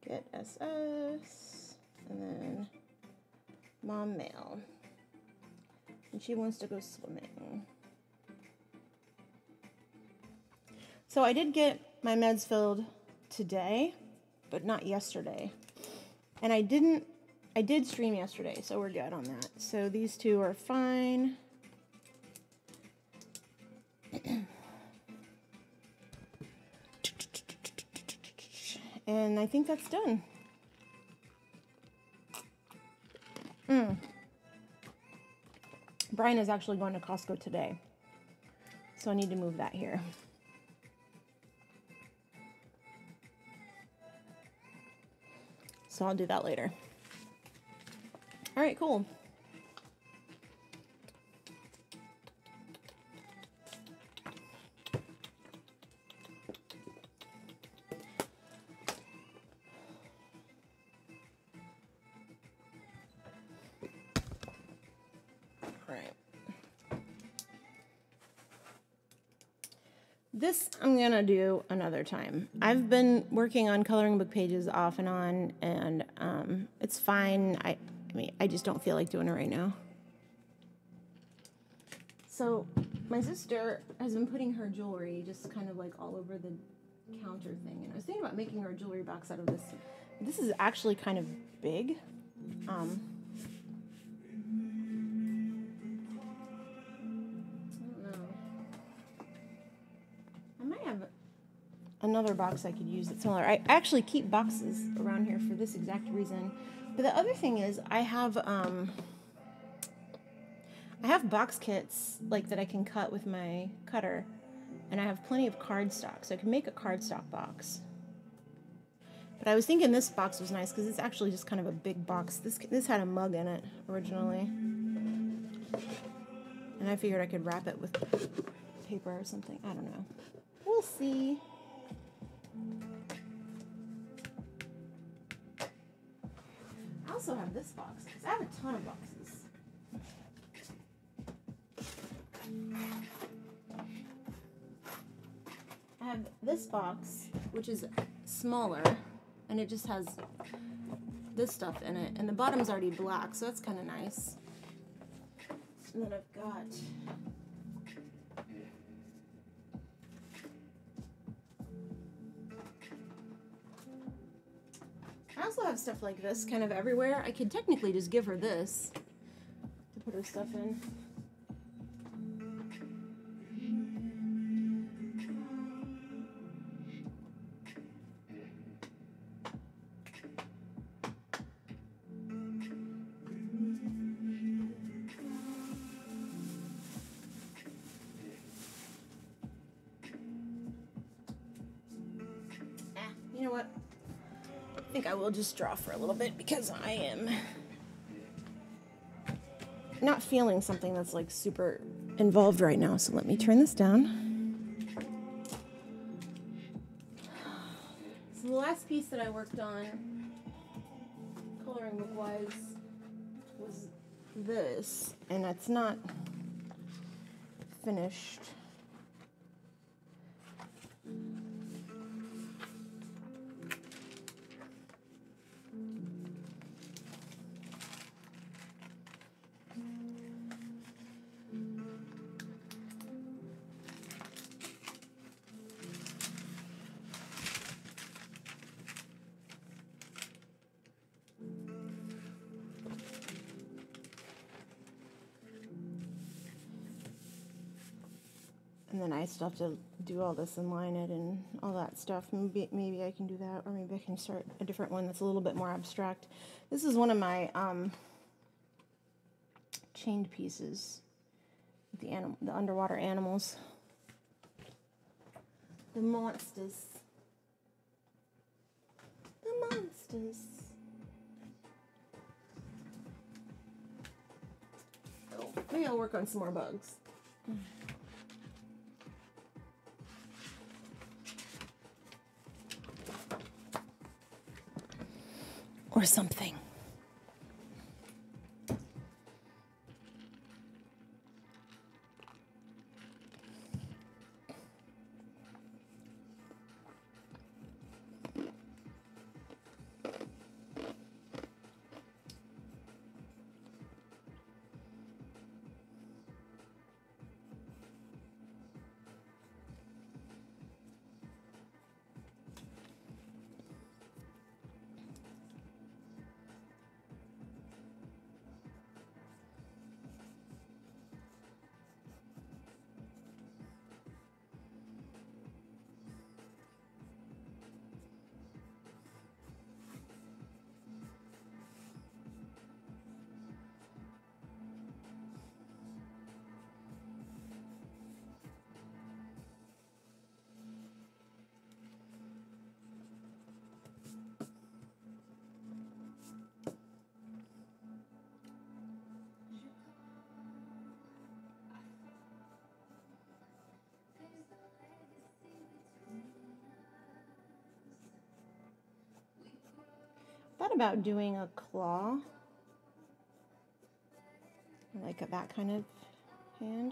get SS and then mom mail. And she wants to go swimming. So I did get my meds filled today, but not yesterday. And I did stream yesterday, so we're good on that. So these two are fine. And I think that's done. Brian is actually going to Costco today, so I need to move that here. So I'll do that later. All right, cool. This I'm gonna do another time. I've been working on coloring book pages off and on, and it's fine. I mean, I just don't feel like doing it right now. So my sister has been putting her jewelry just kind of like all over the counter thing, and I was thinking about making her a jewelry box out of this. This is actually kind of big. Another box I could use that's similar. I actually keep boxes around here for this exact reason. But the other thing is I have box kits like that I can cut with my cutter, and I have plenty of cardstock, so I can make a cardstock box. But I was thinking this box was nice because it's actually just kind of a big box. This had a mug in it originally, and I figured I could wrap it with paper or something. I don't know. We'll see. I also have this box because I have a ton of boxes. I have this box, which is smaller, and it just has this stuff in it, and the bottom's already black, so that's kind of nice. And then I've got I also have stuff like this kind of everywhere. I could technically just give her this to put her stuff in. You know what? I think I will just draw for a little bit because I am not feeling something that's like super involved right now. So let me turn this down. So the last piece that I worked on coloring book wise was this, and it's not finished. And then I still have to do all this and line it and all that stuff. Maybe I can do that, or maybe I can start a different one that's a little bit more abstract. This is one of my chained pieces. The underwater animals. The monsters. The monsters. Oh, maybe I'll work on some more bugs. Or something. Thought about doing a claw, like that kind of hand.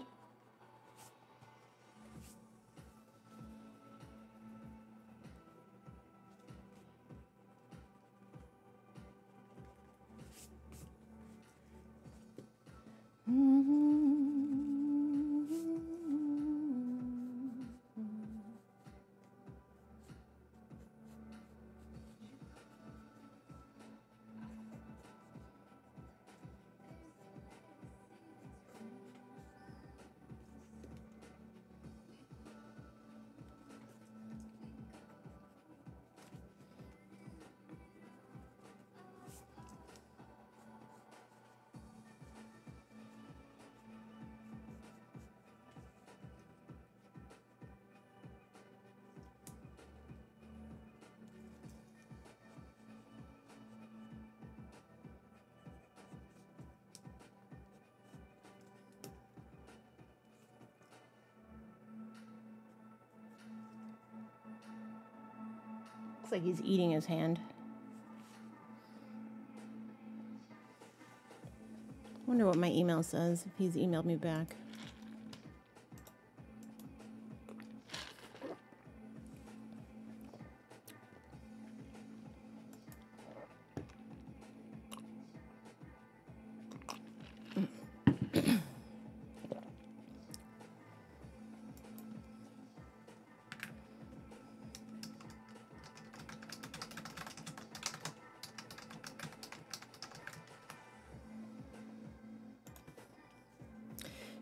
Looks like he's eating his hand. Wonder what my email says, if he's emailed me back.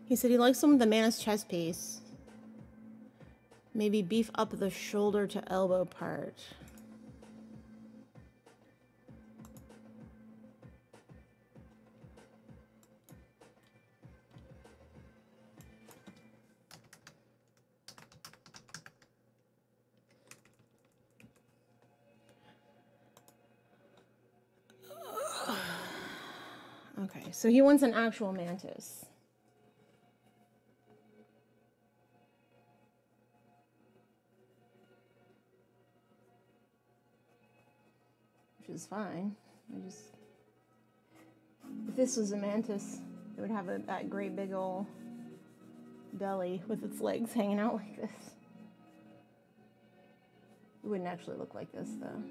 He said he likes them with the Manus chest piece. Maybe beef up the shoulder to elbow part. Okay, so he wants an actual mantis. Which is fine. If this was a mantis, it would have that great big old belly with its legs hanging out like this. It wouldn't actually look like this though.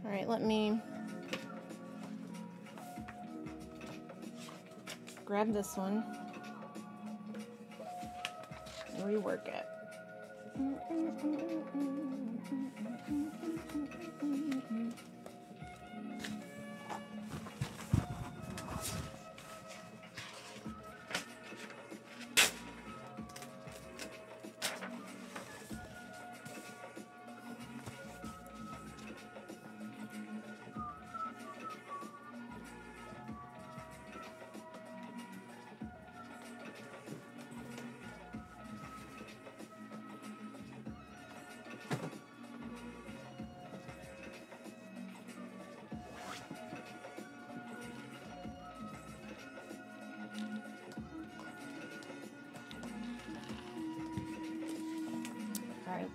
All right, let me grab this one and rework it. All right.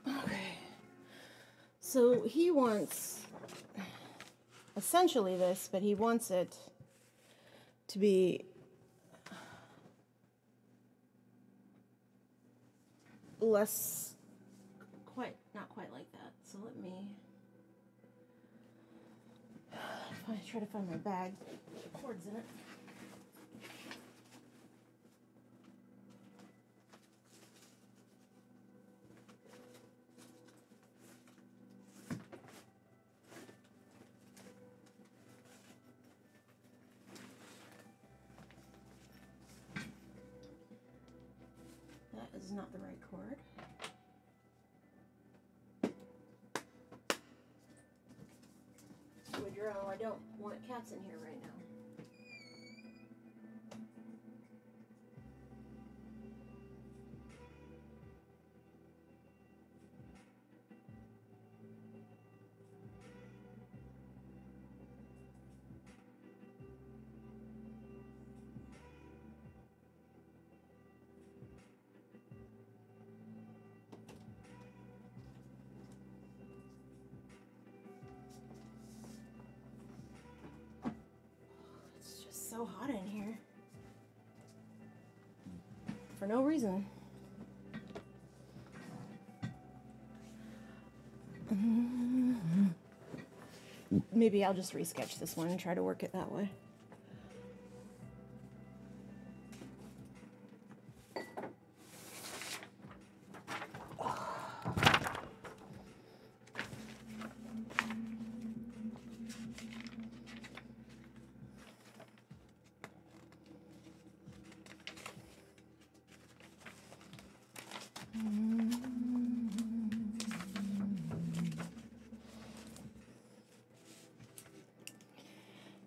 Okay. So he wants essentially this, but he wants it to be less, not quite like that. So let me try to find my bag. Cord's in it. That is not the right cord. Woodrow, I don't want cats in here right now. So hot in here for no reason. Maybe I'll just resketch this one and try to work it that way.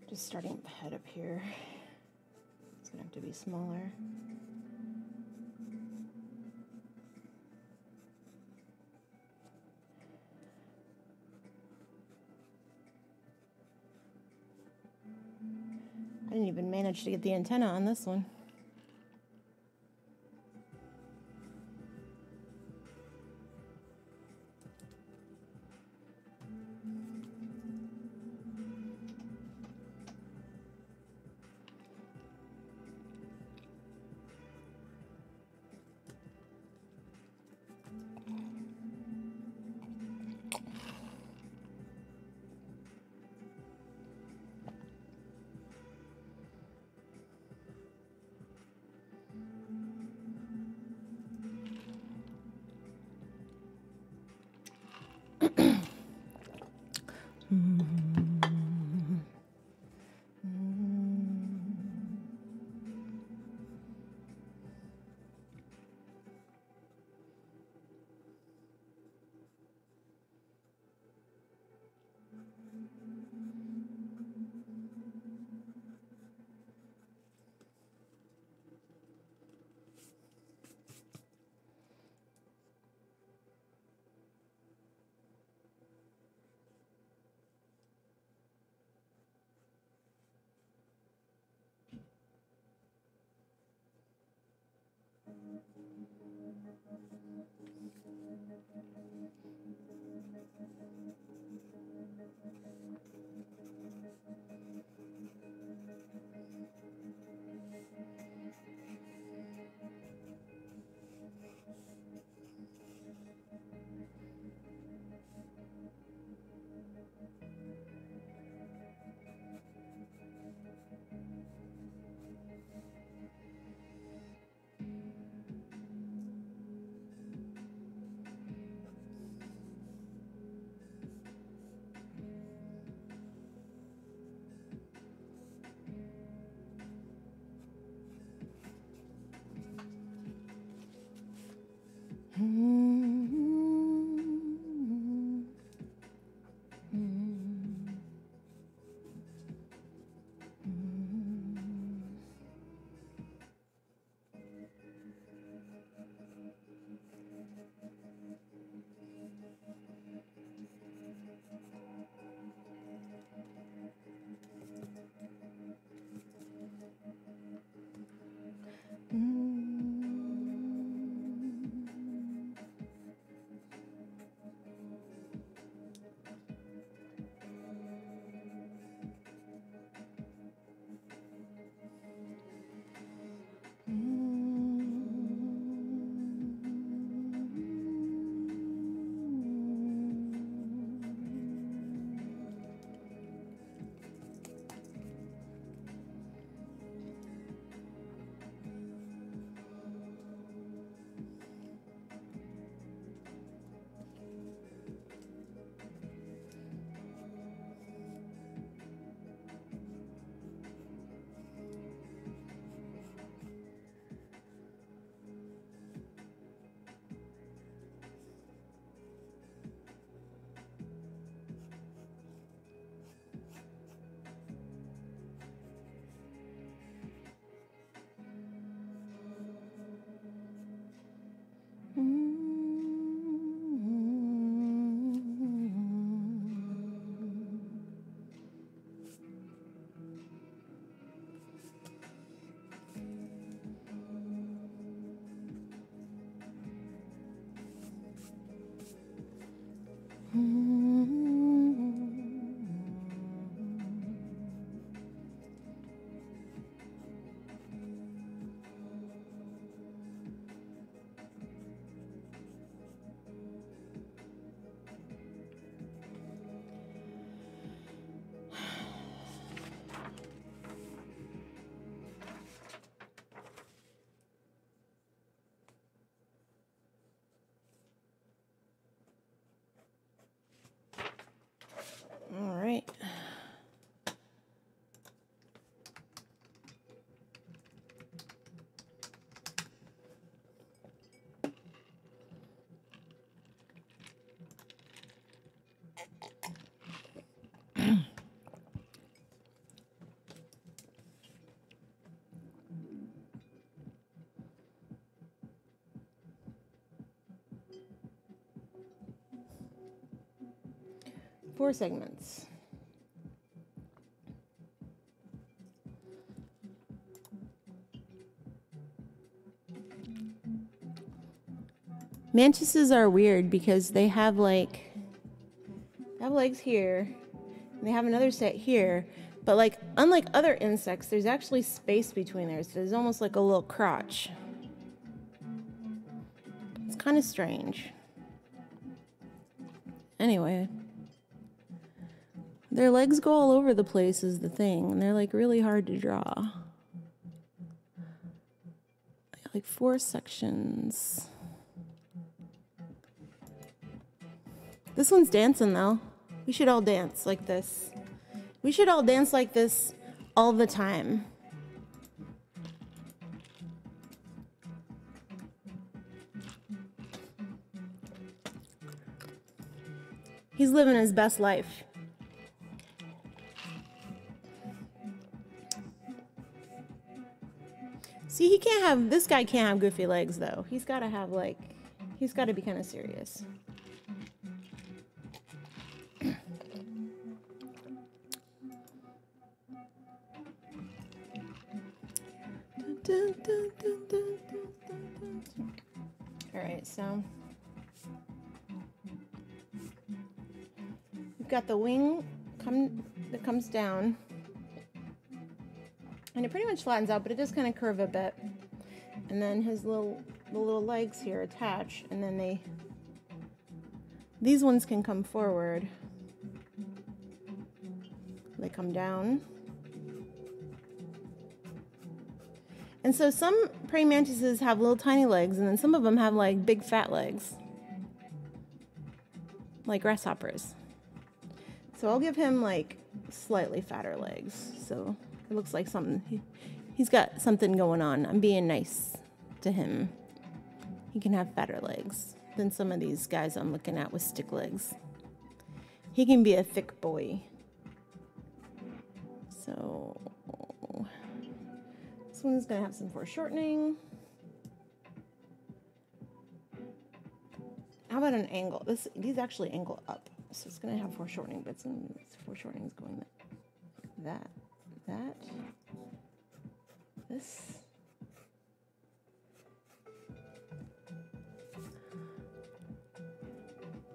Just starting with the head up here. It's gonna have to be smaller. I didn't even manage to get the antenna on this one. All right. 4 segments. Mantises are weird because they have legs here, and they have another set here, but like unlike other insects, there's actually space between there, so there's almost like a little crotch. It's kind of strange. Anyway, their legs go all over the place is the thing, and they're like really hard to draw. Like 4 sections. This one's dancing though. We should all dance like this. We should all dance like this all the time. He's living his best life. See, this guy can't have goofy legs though. He's got to be kind of serious. Alright, so we've got the wing that comes down. And it pretty much flattens out, but it does kind of curve a bit. And then his the little legs here attach, and then these ones can come forward. They come down. And so some praying mantises have little tiny legs, and then some of them have like big fat legs, like grasshoppers. So I'll give him like slightly fatter legs. So it looks like something, he's got something going on. I'm being nice to him. He can have fatter legs than some of these guys I'm looking at with stick legs. He can be a thick boy. So this one's gonna have some foreshortening. How about an angle? These actually angle up, so it's gonna have foreshortening, but foreshortening is going that, this.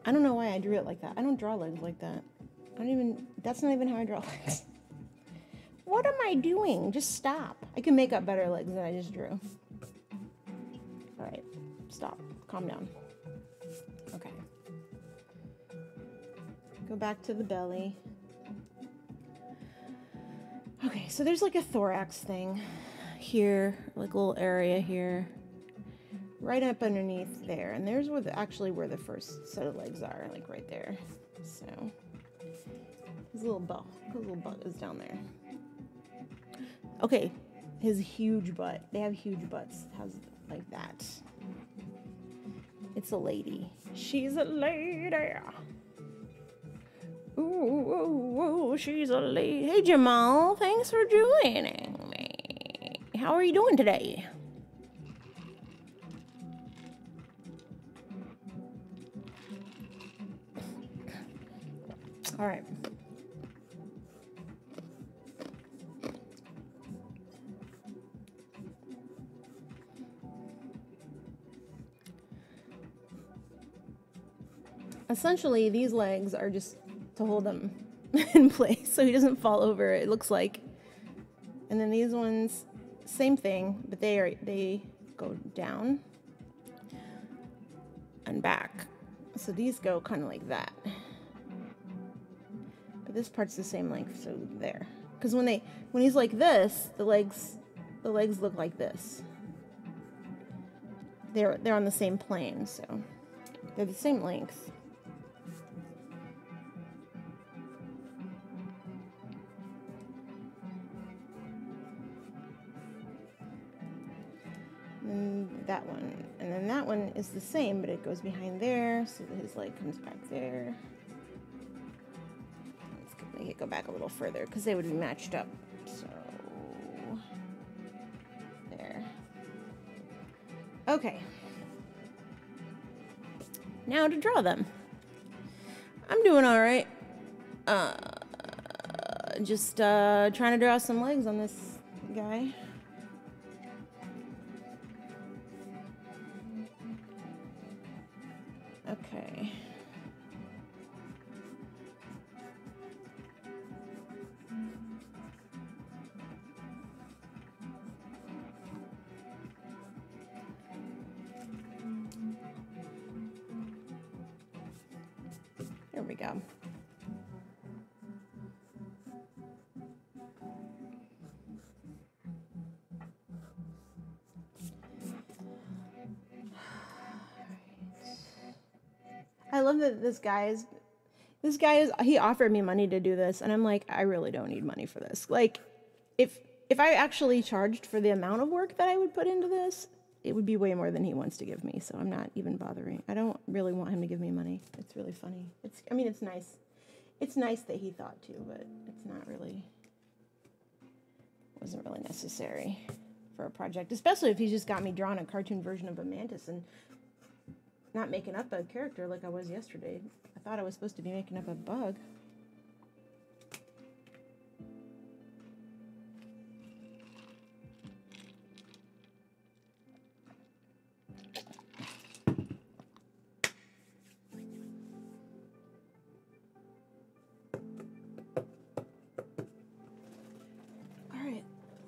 I don't know why I drew it like that. I don't draw legs like that. That's not even how I draw legs. What am I doing? Just stop. I can make up better legs than I just drew. All right, stop. Calm down. Okay. Go back to the belly. Okay, so there's like a thorax thing here, like a little area here, right up underneath there. And there's actually where the first set of legs are, like right there. So his little butt is down there. Okay, his huge butt. They have huge butts. How's like that? It's a lady. She's a lady. Ooh, she's a lady. Hey, Jamal, thanks for joining me. How are you doing today? All right. Essentially, these legs are just to hold him in place so he doesn't fall over, it looks like. And then these ones, same thing, but they go down and back. So these go kind of like that. But this part's the same length, so there. Because when he's like this, the legs look like this. They're on the same plane, so they're the same length. That one, and then that one is the same, but it goes behind there, so that his leg comes back there. Let's make it go back a little further because they would be matched up. So there. Okay. Now to draw them. I'm doing all right. Just trying to draw some legs on this guy. Okay. There we go. I love that this guy is, he offered me money to do this, and I'm like, I really don't need money for this. Like, if I actually charged for the amount of work that I would put into this, it would be way more than he wants to give me, so I'm not even bothering. I don't really want him to give me money. It's really funny. I mean, it's nice. It's nice that he thought to, but it's not really, wasn't really necessary for a project, especially if he's just got me drawing a cartoon version of a mantis and not making up a character like I was yesterday. I thought I was supposed to be making up a bug.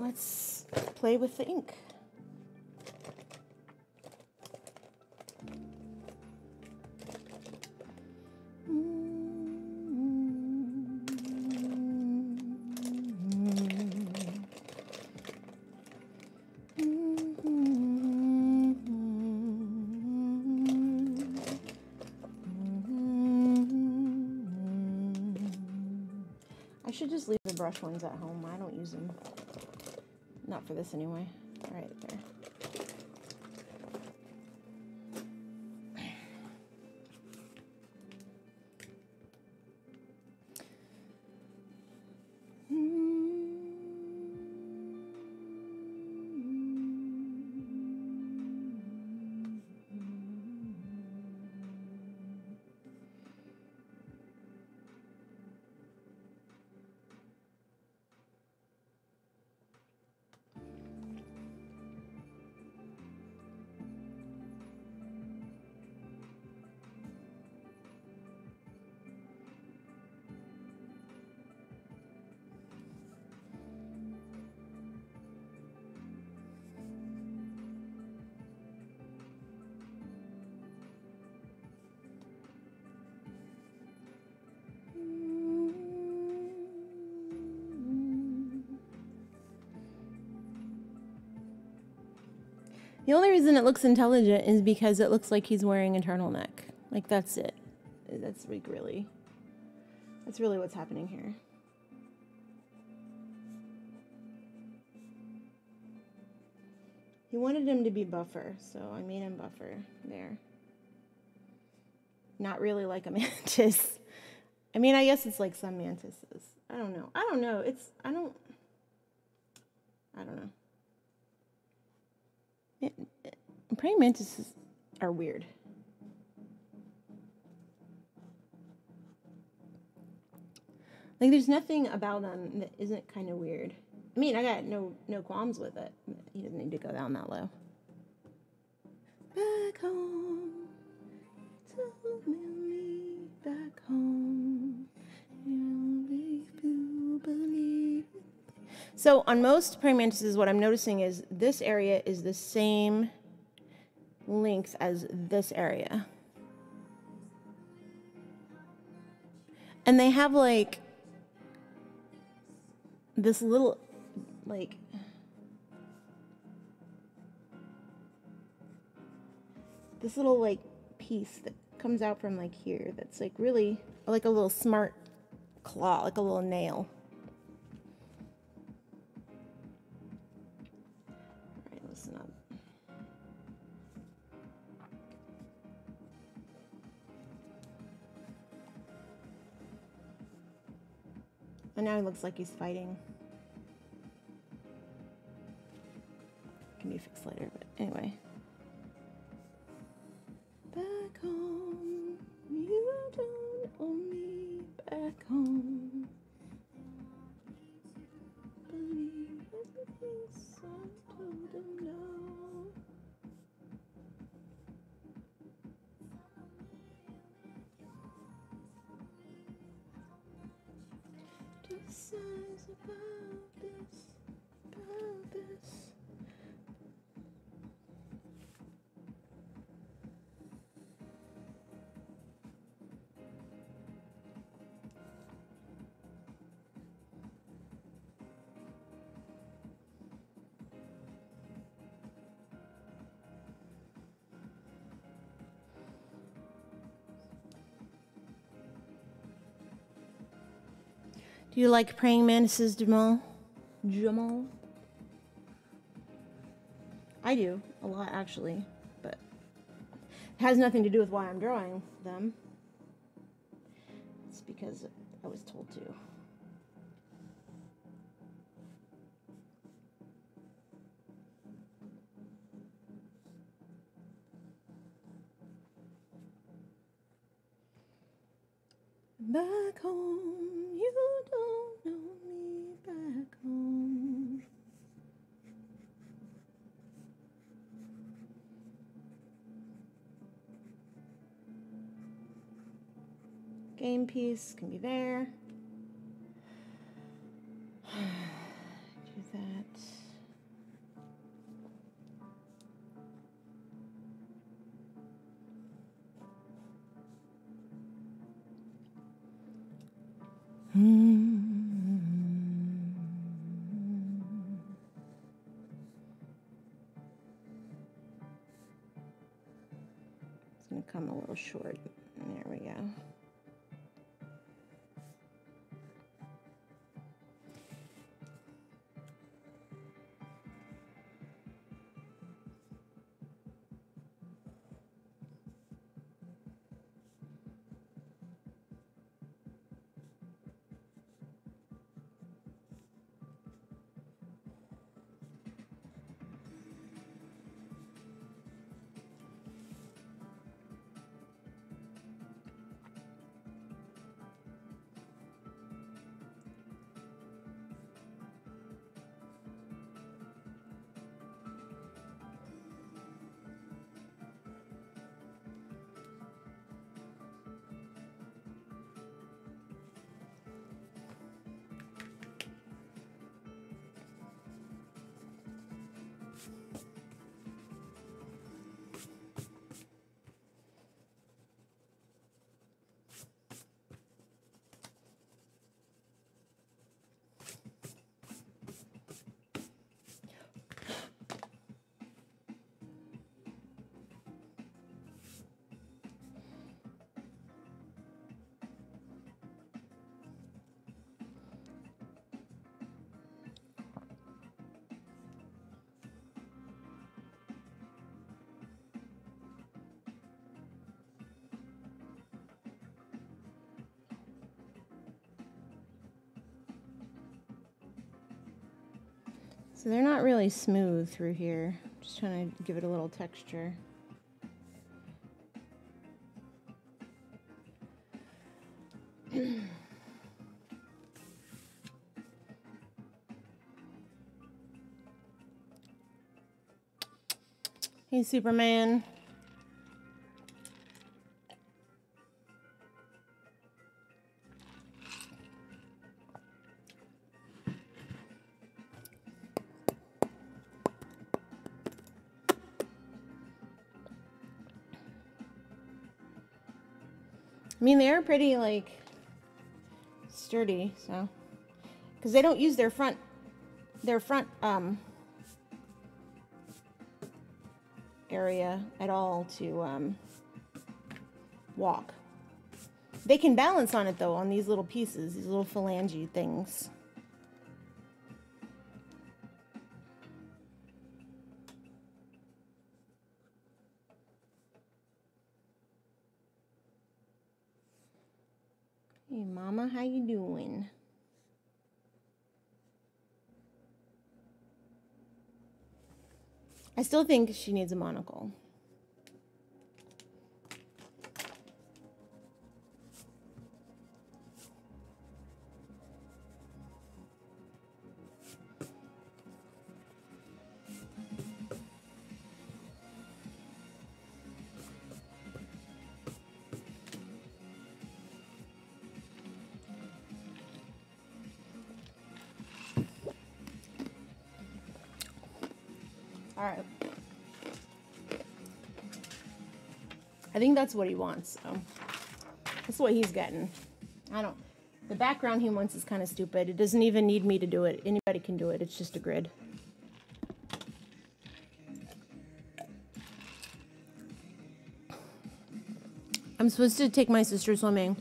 let's play with the ink. I should just leave the brush ones at home. I don't use them. Not for this anyway. All right, there. The only reason it looks intelligent is because it looks like he's wearing a turtleneck. Like, that's it. That's like really what's happening here. He wanted him to be buffer, so I made him buffer there. Not really like a mantis. I mean, I guess it's like some mantises. I don't know. I don't know. I don't know. Praying mantises are weird. Like, there's nothing about them that isn't kind of weird. I mean, I got no qualms with it. He doesn't need to go down that low. Back home, to me, back home. So on most praying mantises, what I'm noticing is this area is the same length as this area. And they have like this little, like, this little like piece that comes out from like here that's like really like a little smart claw, like a little nail. All right, listen up. And now he looks like he's fighting. Can be fixed later, but anyway. Back home, you don't owe me. Back home, believe everything I told them no. Decides about this. Do you like praying mantises, Jamal? Jamal? I do, a lot actually, but it has nothing to do with why I'm drawing them. It's because I was told to. Back home, you don't know me. Back home. Game piece can be there. Do that. It's going to come a little short. There we go. So they're not really smooth through here. Just trying to give it a little texture. Hey, Superman. I mean, they're pretty, like, sturdy, so. Because they don't use their front area at all to walk. They can balance on it, though, on these little pieces, these little phalange things. Hey, Mama, how you doing? I still think she needs a monocle. All right. I think that's what he wants, so that's what he's getting. The background he wants is kind of stupid. It doesn't even need me to do it. Anybody can do it. It's just a grid. I'm supposed to take my sister swimming.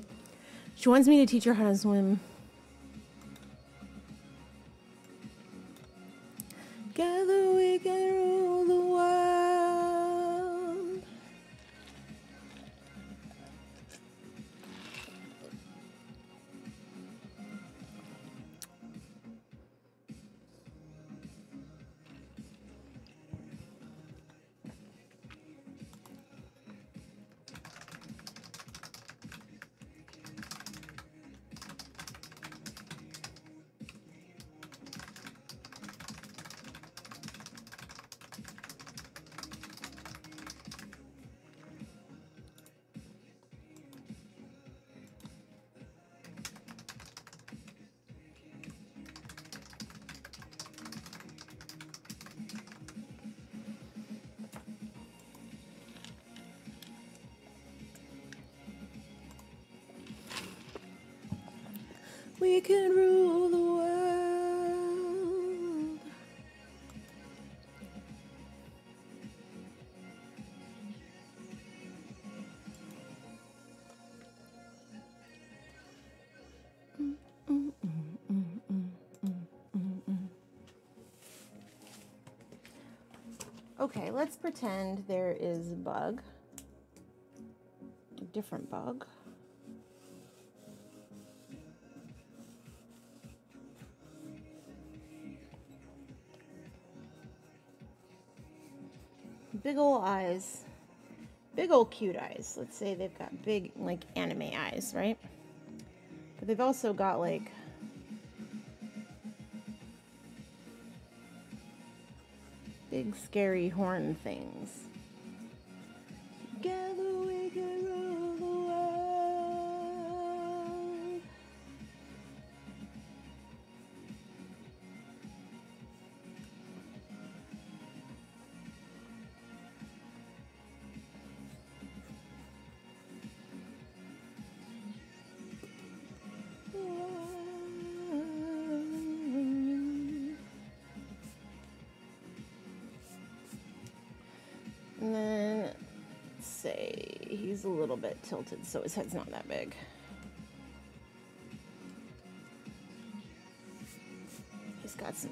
She wants me to teach her how to swim. Together we can rule the world. We can rule the world. Okay, let's pretend there is a bug. A different bug. Big ol' eyes. Big ol' cute eyes. Let's say they've got big, like, anime eyes, right? But they've also got, like, big, scary horn things. Together we can rule the world. And then, let's say he's a little bit tilted, so his head's not that big. He's got some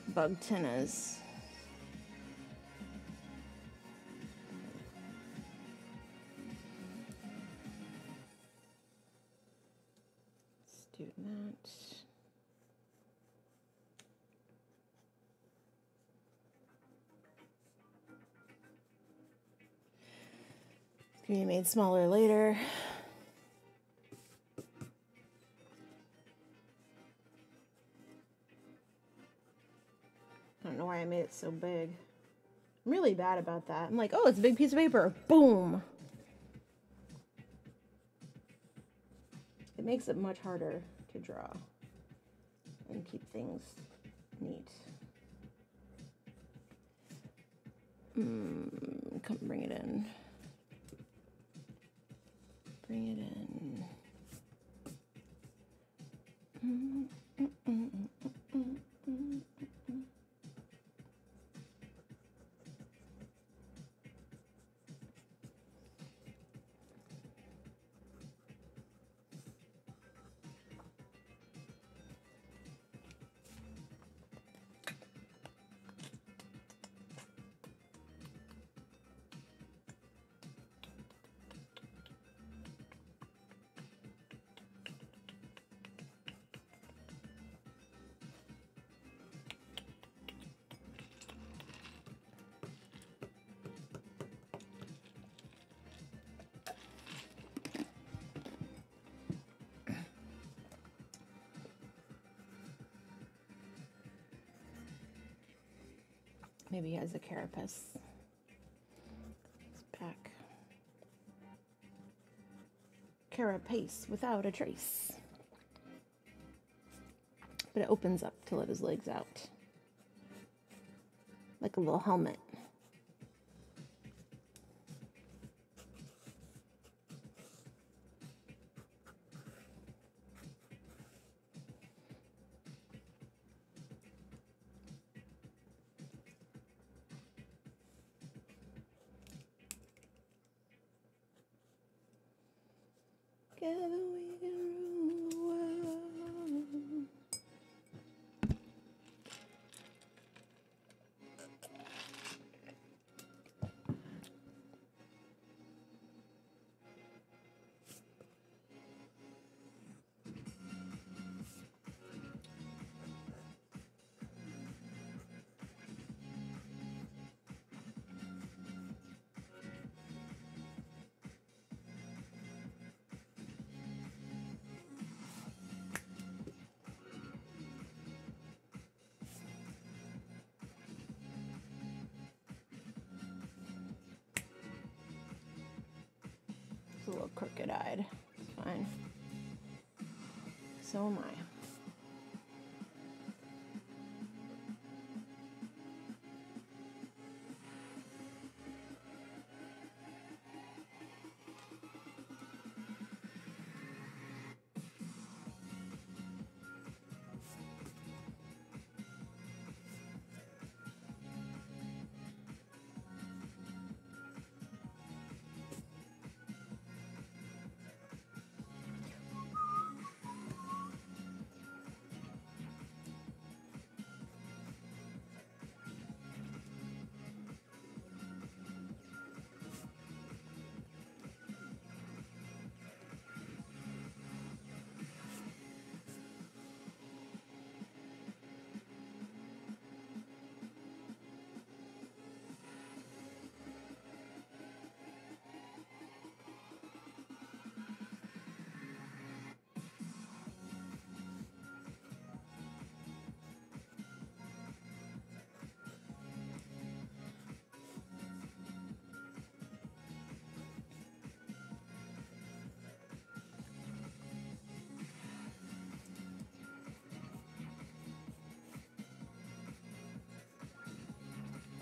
bug tennas. Let's do that. It's gonna be made smaller later. I don't know why I made it so big. I'm really bad about that. I'm like, oh, it's a big piece of paper. Boom. It makes it much harder to draw and keep things neat. Come bring it in. Bring it in. Maybe he has a carapace. His back. Carapace without a trace. But it opens up to let his legs out. Like a little helmet. Together we can rule the world. It's a little crooked-eyed. It's fine. So am I.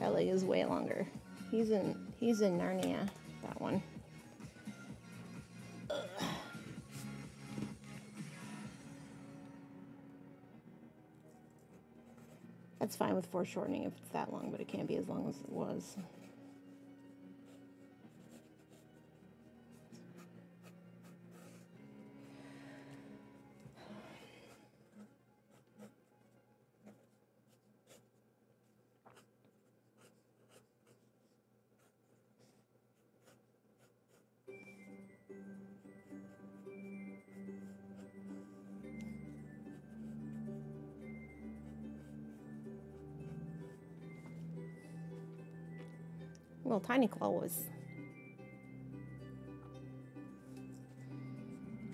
That leg is way longer. He's in Narnia, that one. Ugh. That's fine with foreshortening if it's that long, but it can't be as long as it was. Well, Tiny Claw was.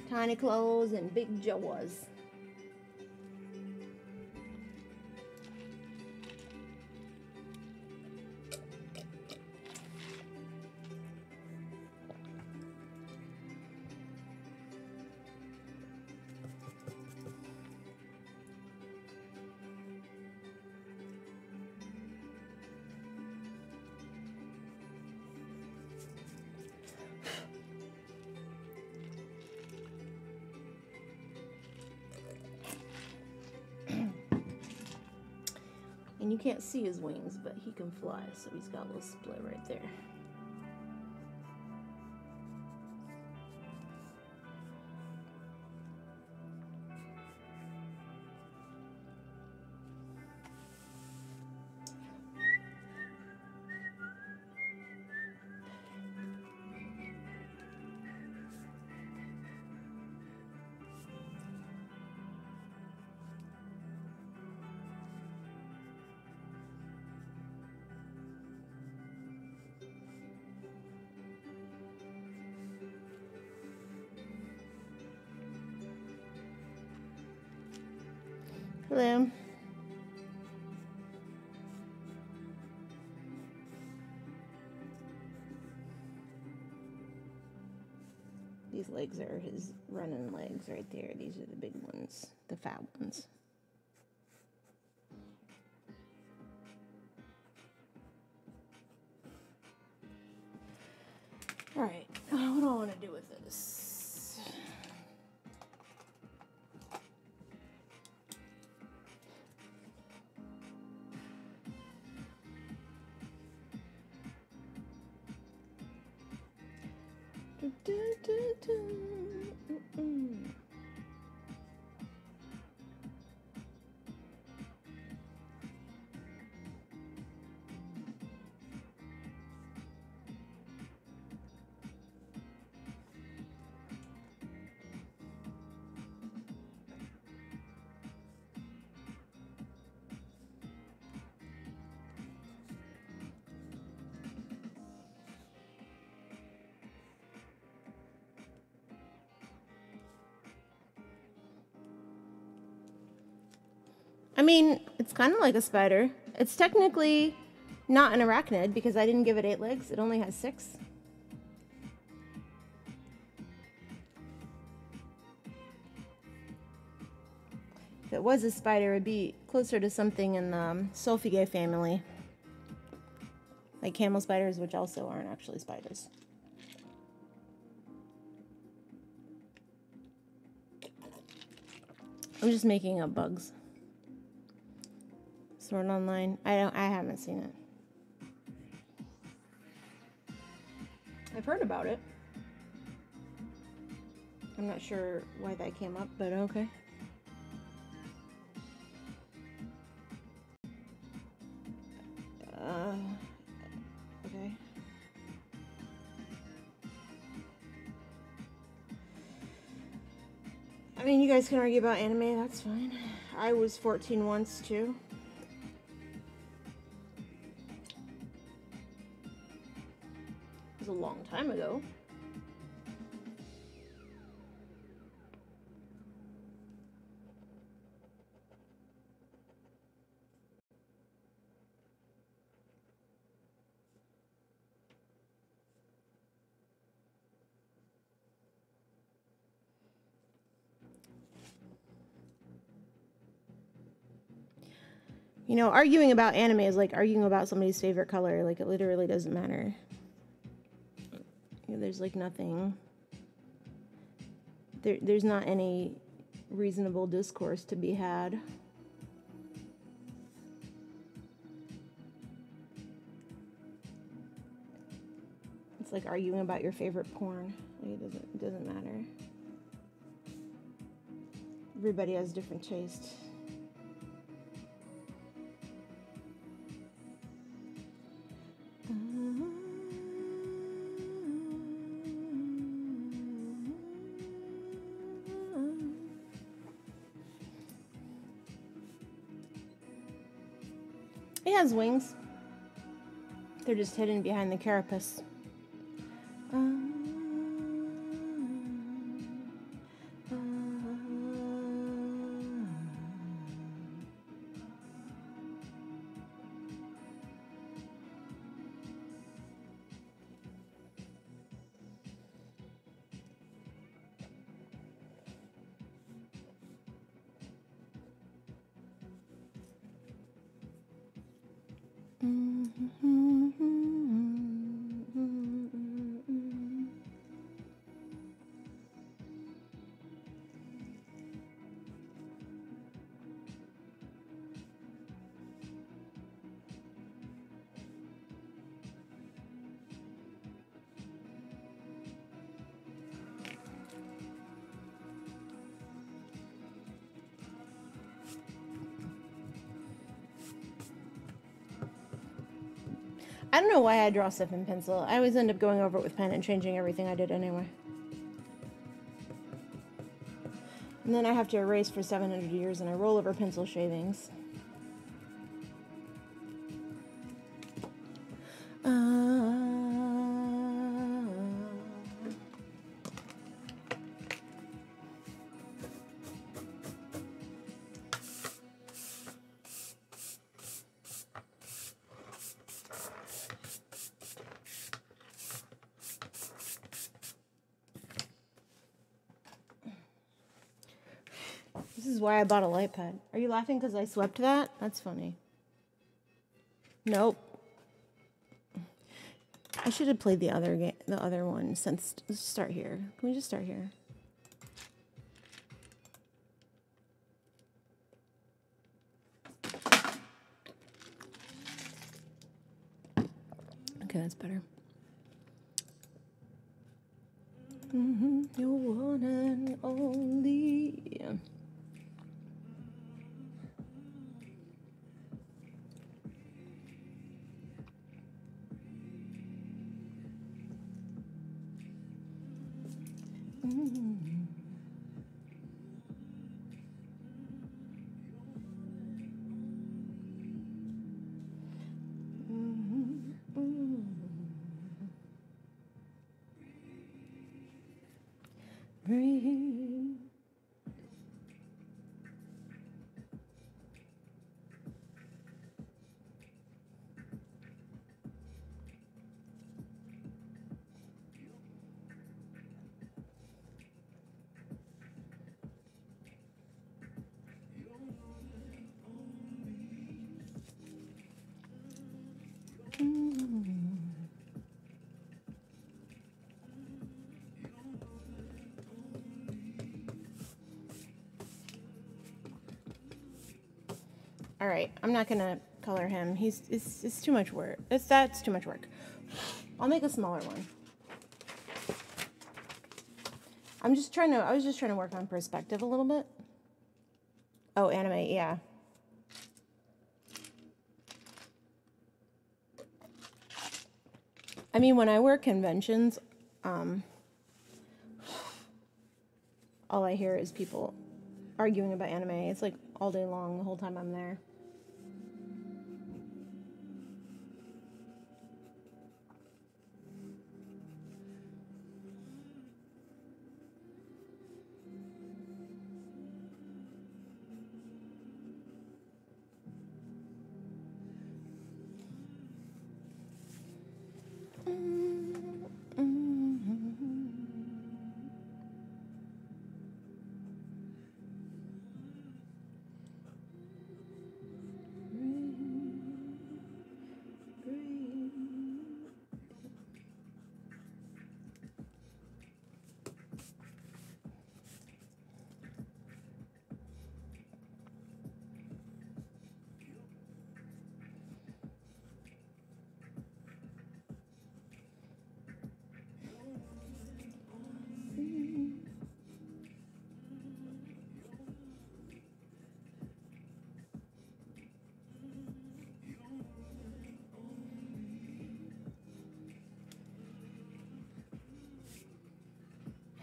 Tiny Claws and Big Jaws. And you can't see his wings, but he can fly, so he's got a little split right there. Hello. These legs are his running legs right there. These are the big ones, the fat ones. All right, what do I want to do with this? I mean, it's kind of like a spider. It's technically not an arachnid because I didn't give it 8 legs. It only has 6. If it was a spider, it would be closer to something in the Sulfigae family. Like camel spiders, which also aren't actually spiders. I'm just making up bugs. Sword Online. I haven't seen it. I've heard about it. I'm not sure why that came up, but okay. Okay. I mean, you guys can argue about anime, that's fine. I was 14 once, too. It was a long time ago. You know, arguing about anime is like arguing about somebody's favorite color. Like, it literally doesn't matter. There's like nothing. There's not any reasonable discourse to be had. It's like arguing about your favorite porn. Like, it doesn't matter. Everybody has different taste. It has wings. They're just hidden behind the carapace. I don't know why I draw stuff in pencil. I always end up going over it with pen and changing everything I did anyway. And then I have to erase for 700 years and I roll over pencil shavings. This is why I bought a light pad. Are you laughing because I swept that? That's funny. Nope. I should have played the other game, the other one. Since let's start here. Can we just start here? Okay, that's better. You're one and only. Breathe. All right, I'm not gonna color him. It's too much work. That's too much work. I'll make a smaller one. I was just trying to work on perspective a little bit. Oh, anime, yeah. I mean, when I work conventions, all I hear is people arguing about anime. It's like all day long, the whole time I'm there.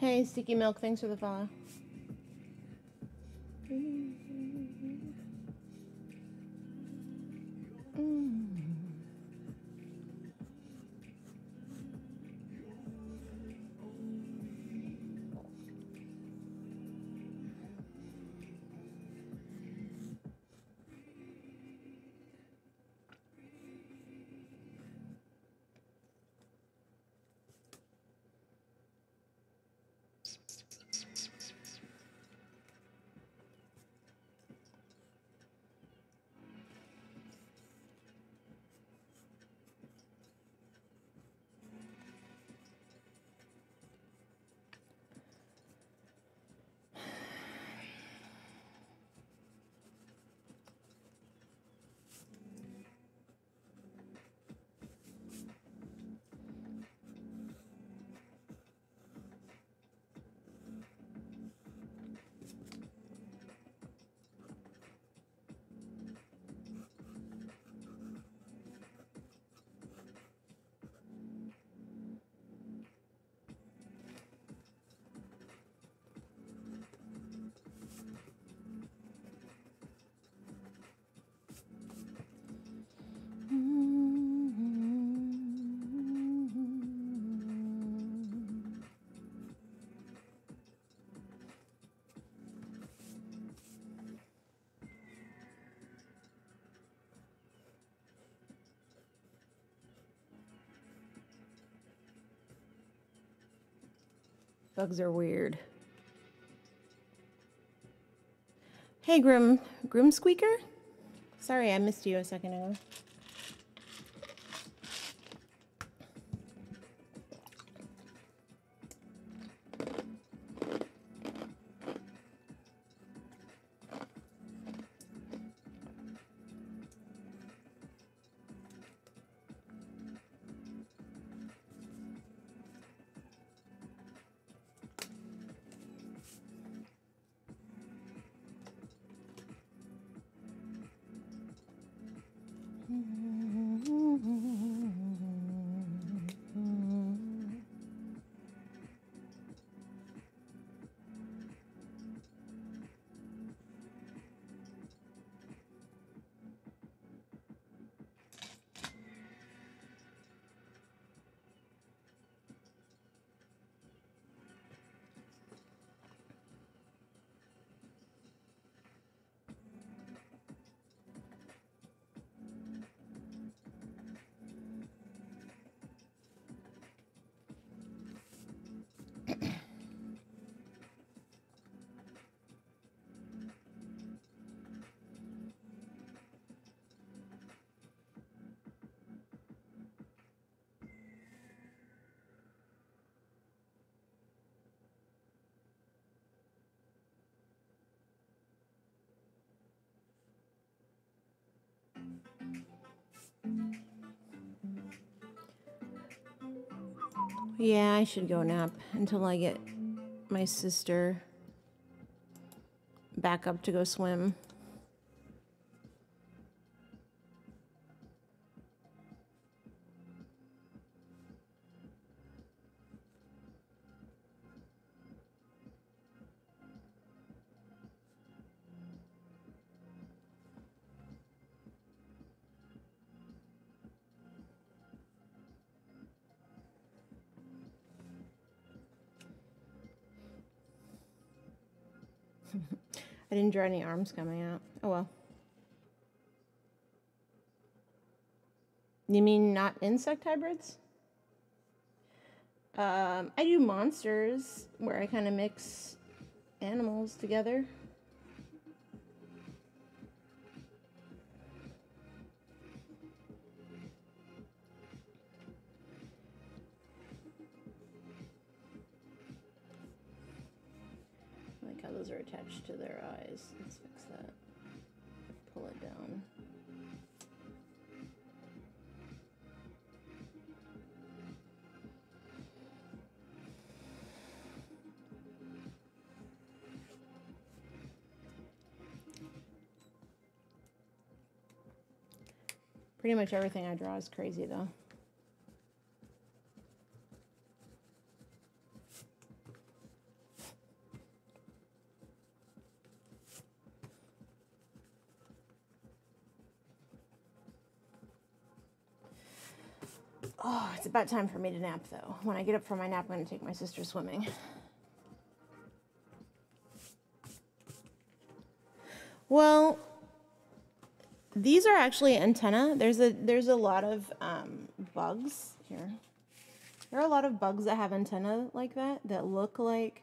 Hey, Sticky Milk, thanks for the follow. Bugs are weird. Hey, Grim Squeaker? Sorry, I missed you a second ago. Yeah, I should go nap until I get my sister back up to go swim. I didn't draw any arms coming out. Oh well. You mean not insect hybrids? I do monsters where I kind of mix animals together. I like how those are attached to their eyes. Let's fix that. Pull it down. Pretty much everything I draw is crazy though. It's about time for me to nap, though. When I get up from my nap, I'm going to take my sister swimming. Well, these are actually antenna. There's a lot of bugs here. There are a lot of bugs that have antenna like that look like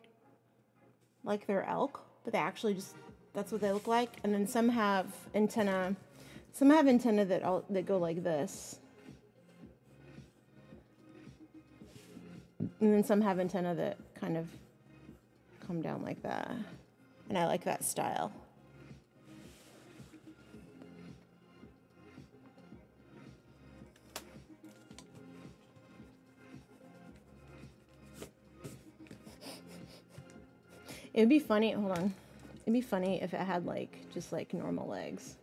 they're elk, but they actually just, that's what they look like. And then some have antenna that go like this. And then some have antenna that kind of come down like that. And I like that style. It would be funny, hold on. It'd be funny if it had like, just like normal legs.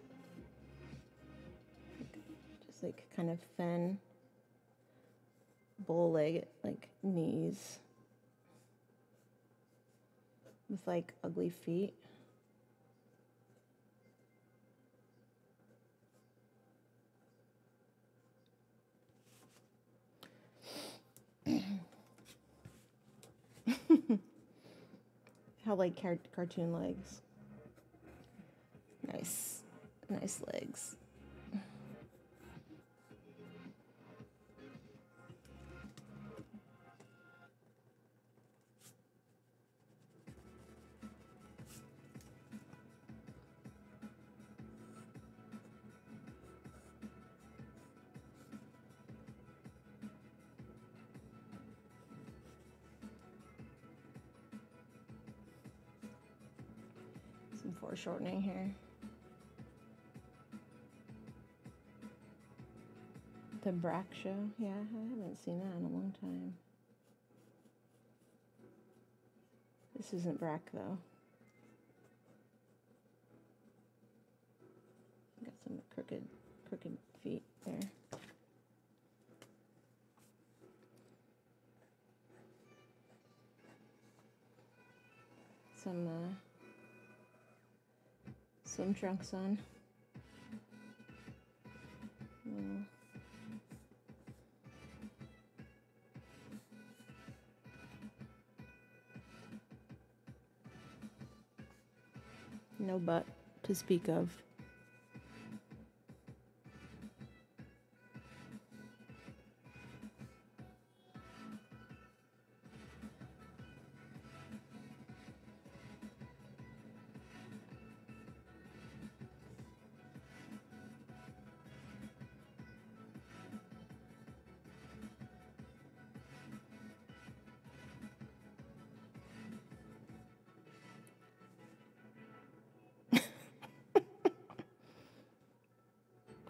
Just like kind of thin, bull leg, like knees. With like ugly feet. How like cartoon legs. Nice legs. Some foreshortening here. The Braccia, yeah, I haven't seen that in a long time. This isn't Brack though. Got some crooked feet there. Some trunks on. No butt to speak of.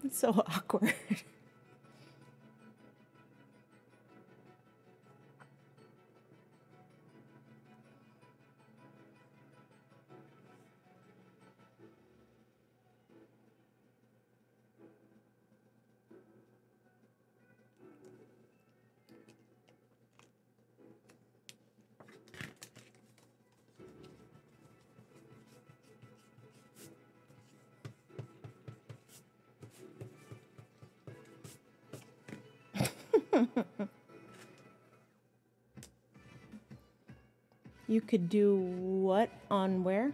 It's so awkward. You could do what on where?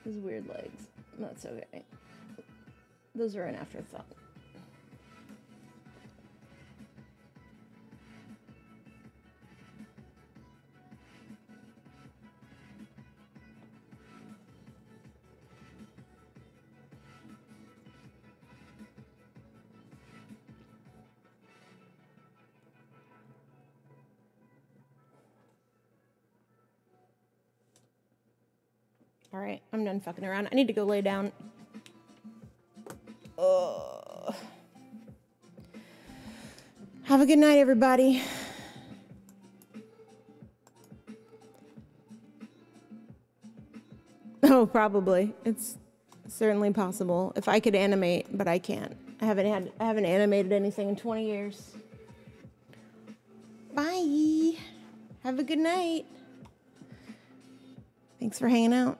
Those weird legs. That's okay. Those are an afterthought. All right, I'm done fucking around. I need to go lay down. Have a good night, everybody. Oh, probably. It's certainly possible. If I could animate, but I can't. I haven't animated anything in 20 years. Bye. Have a good night. Thanks for hanging out.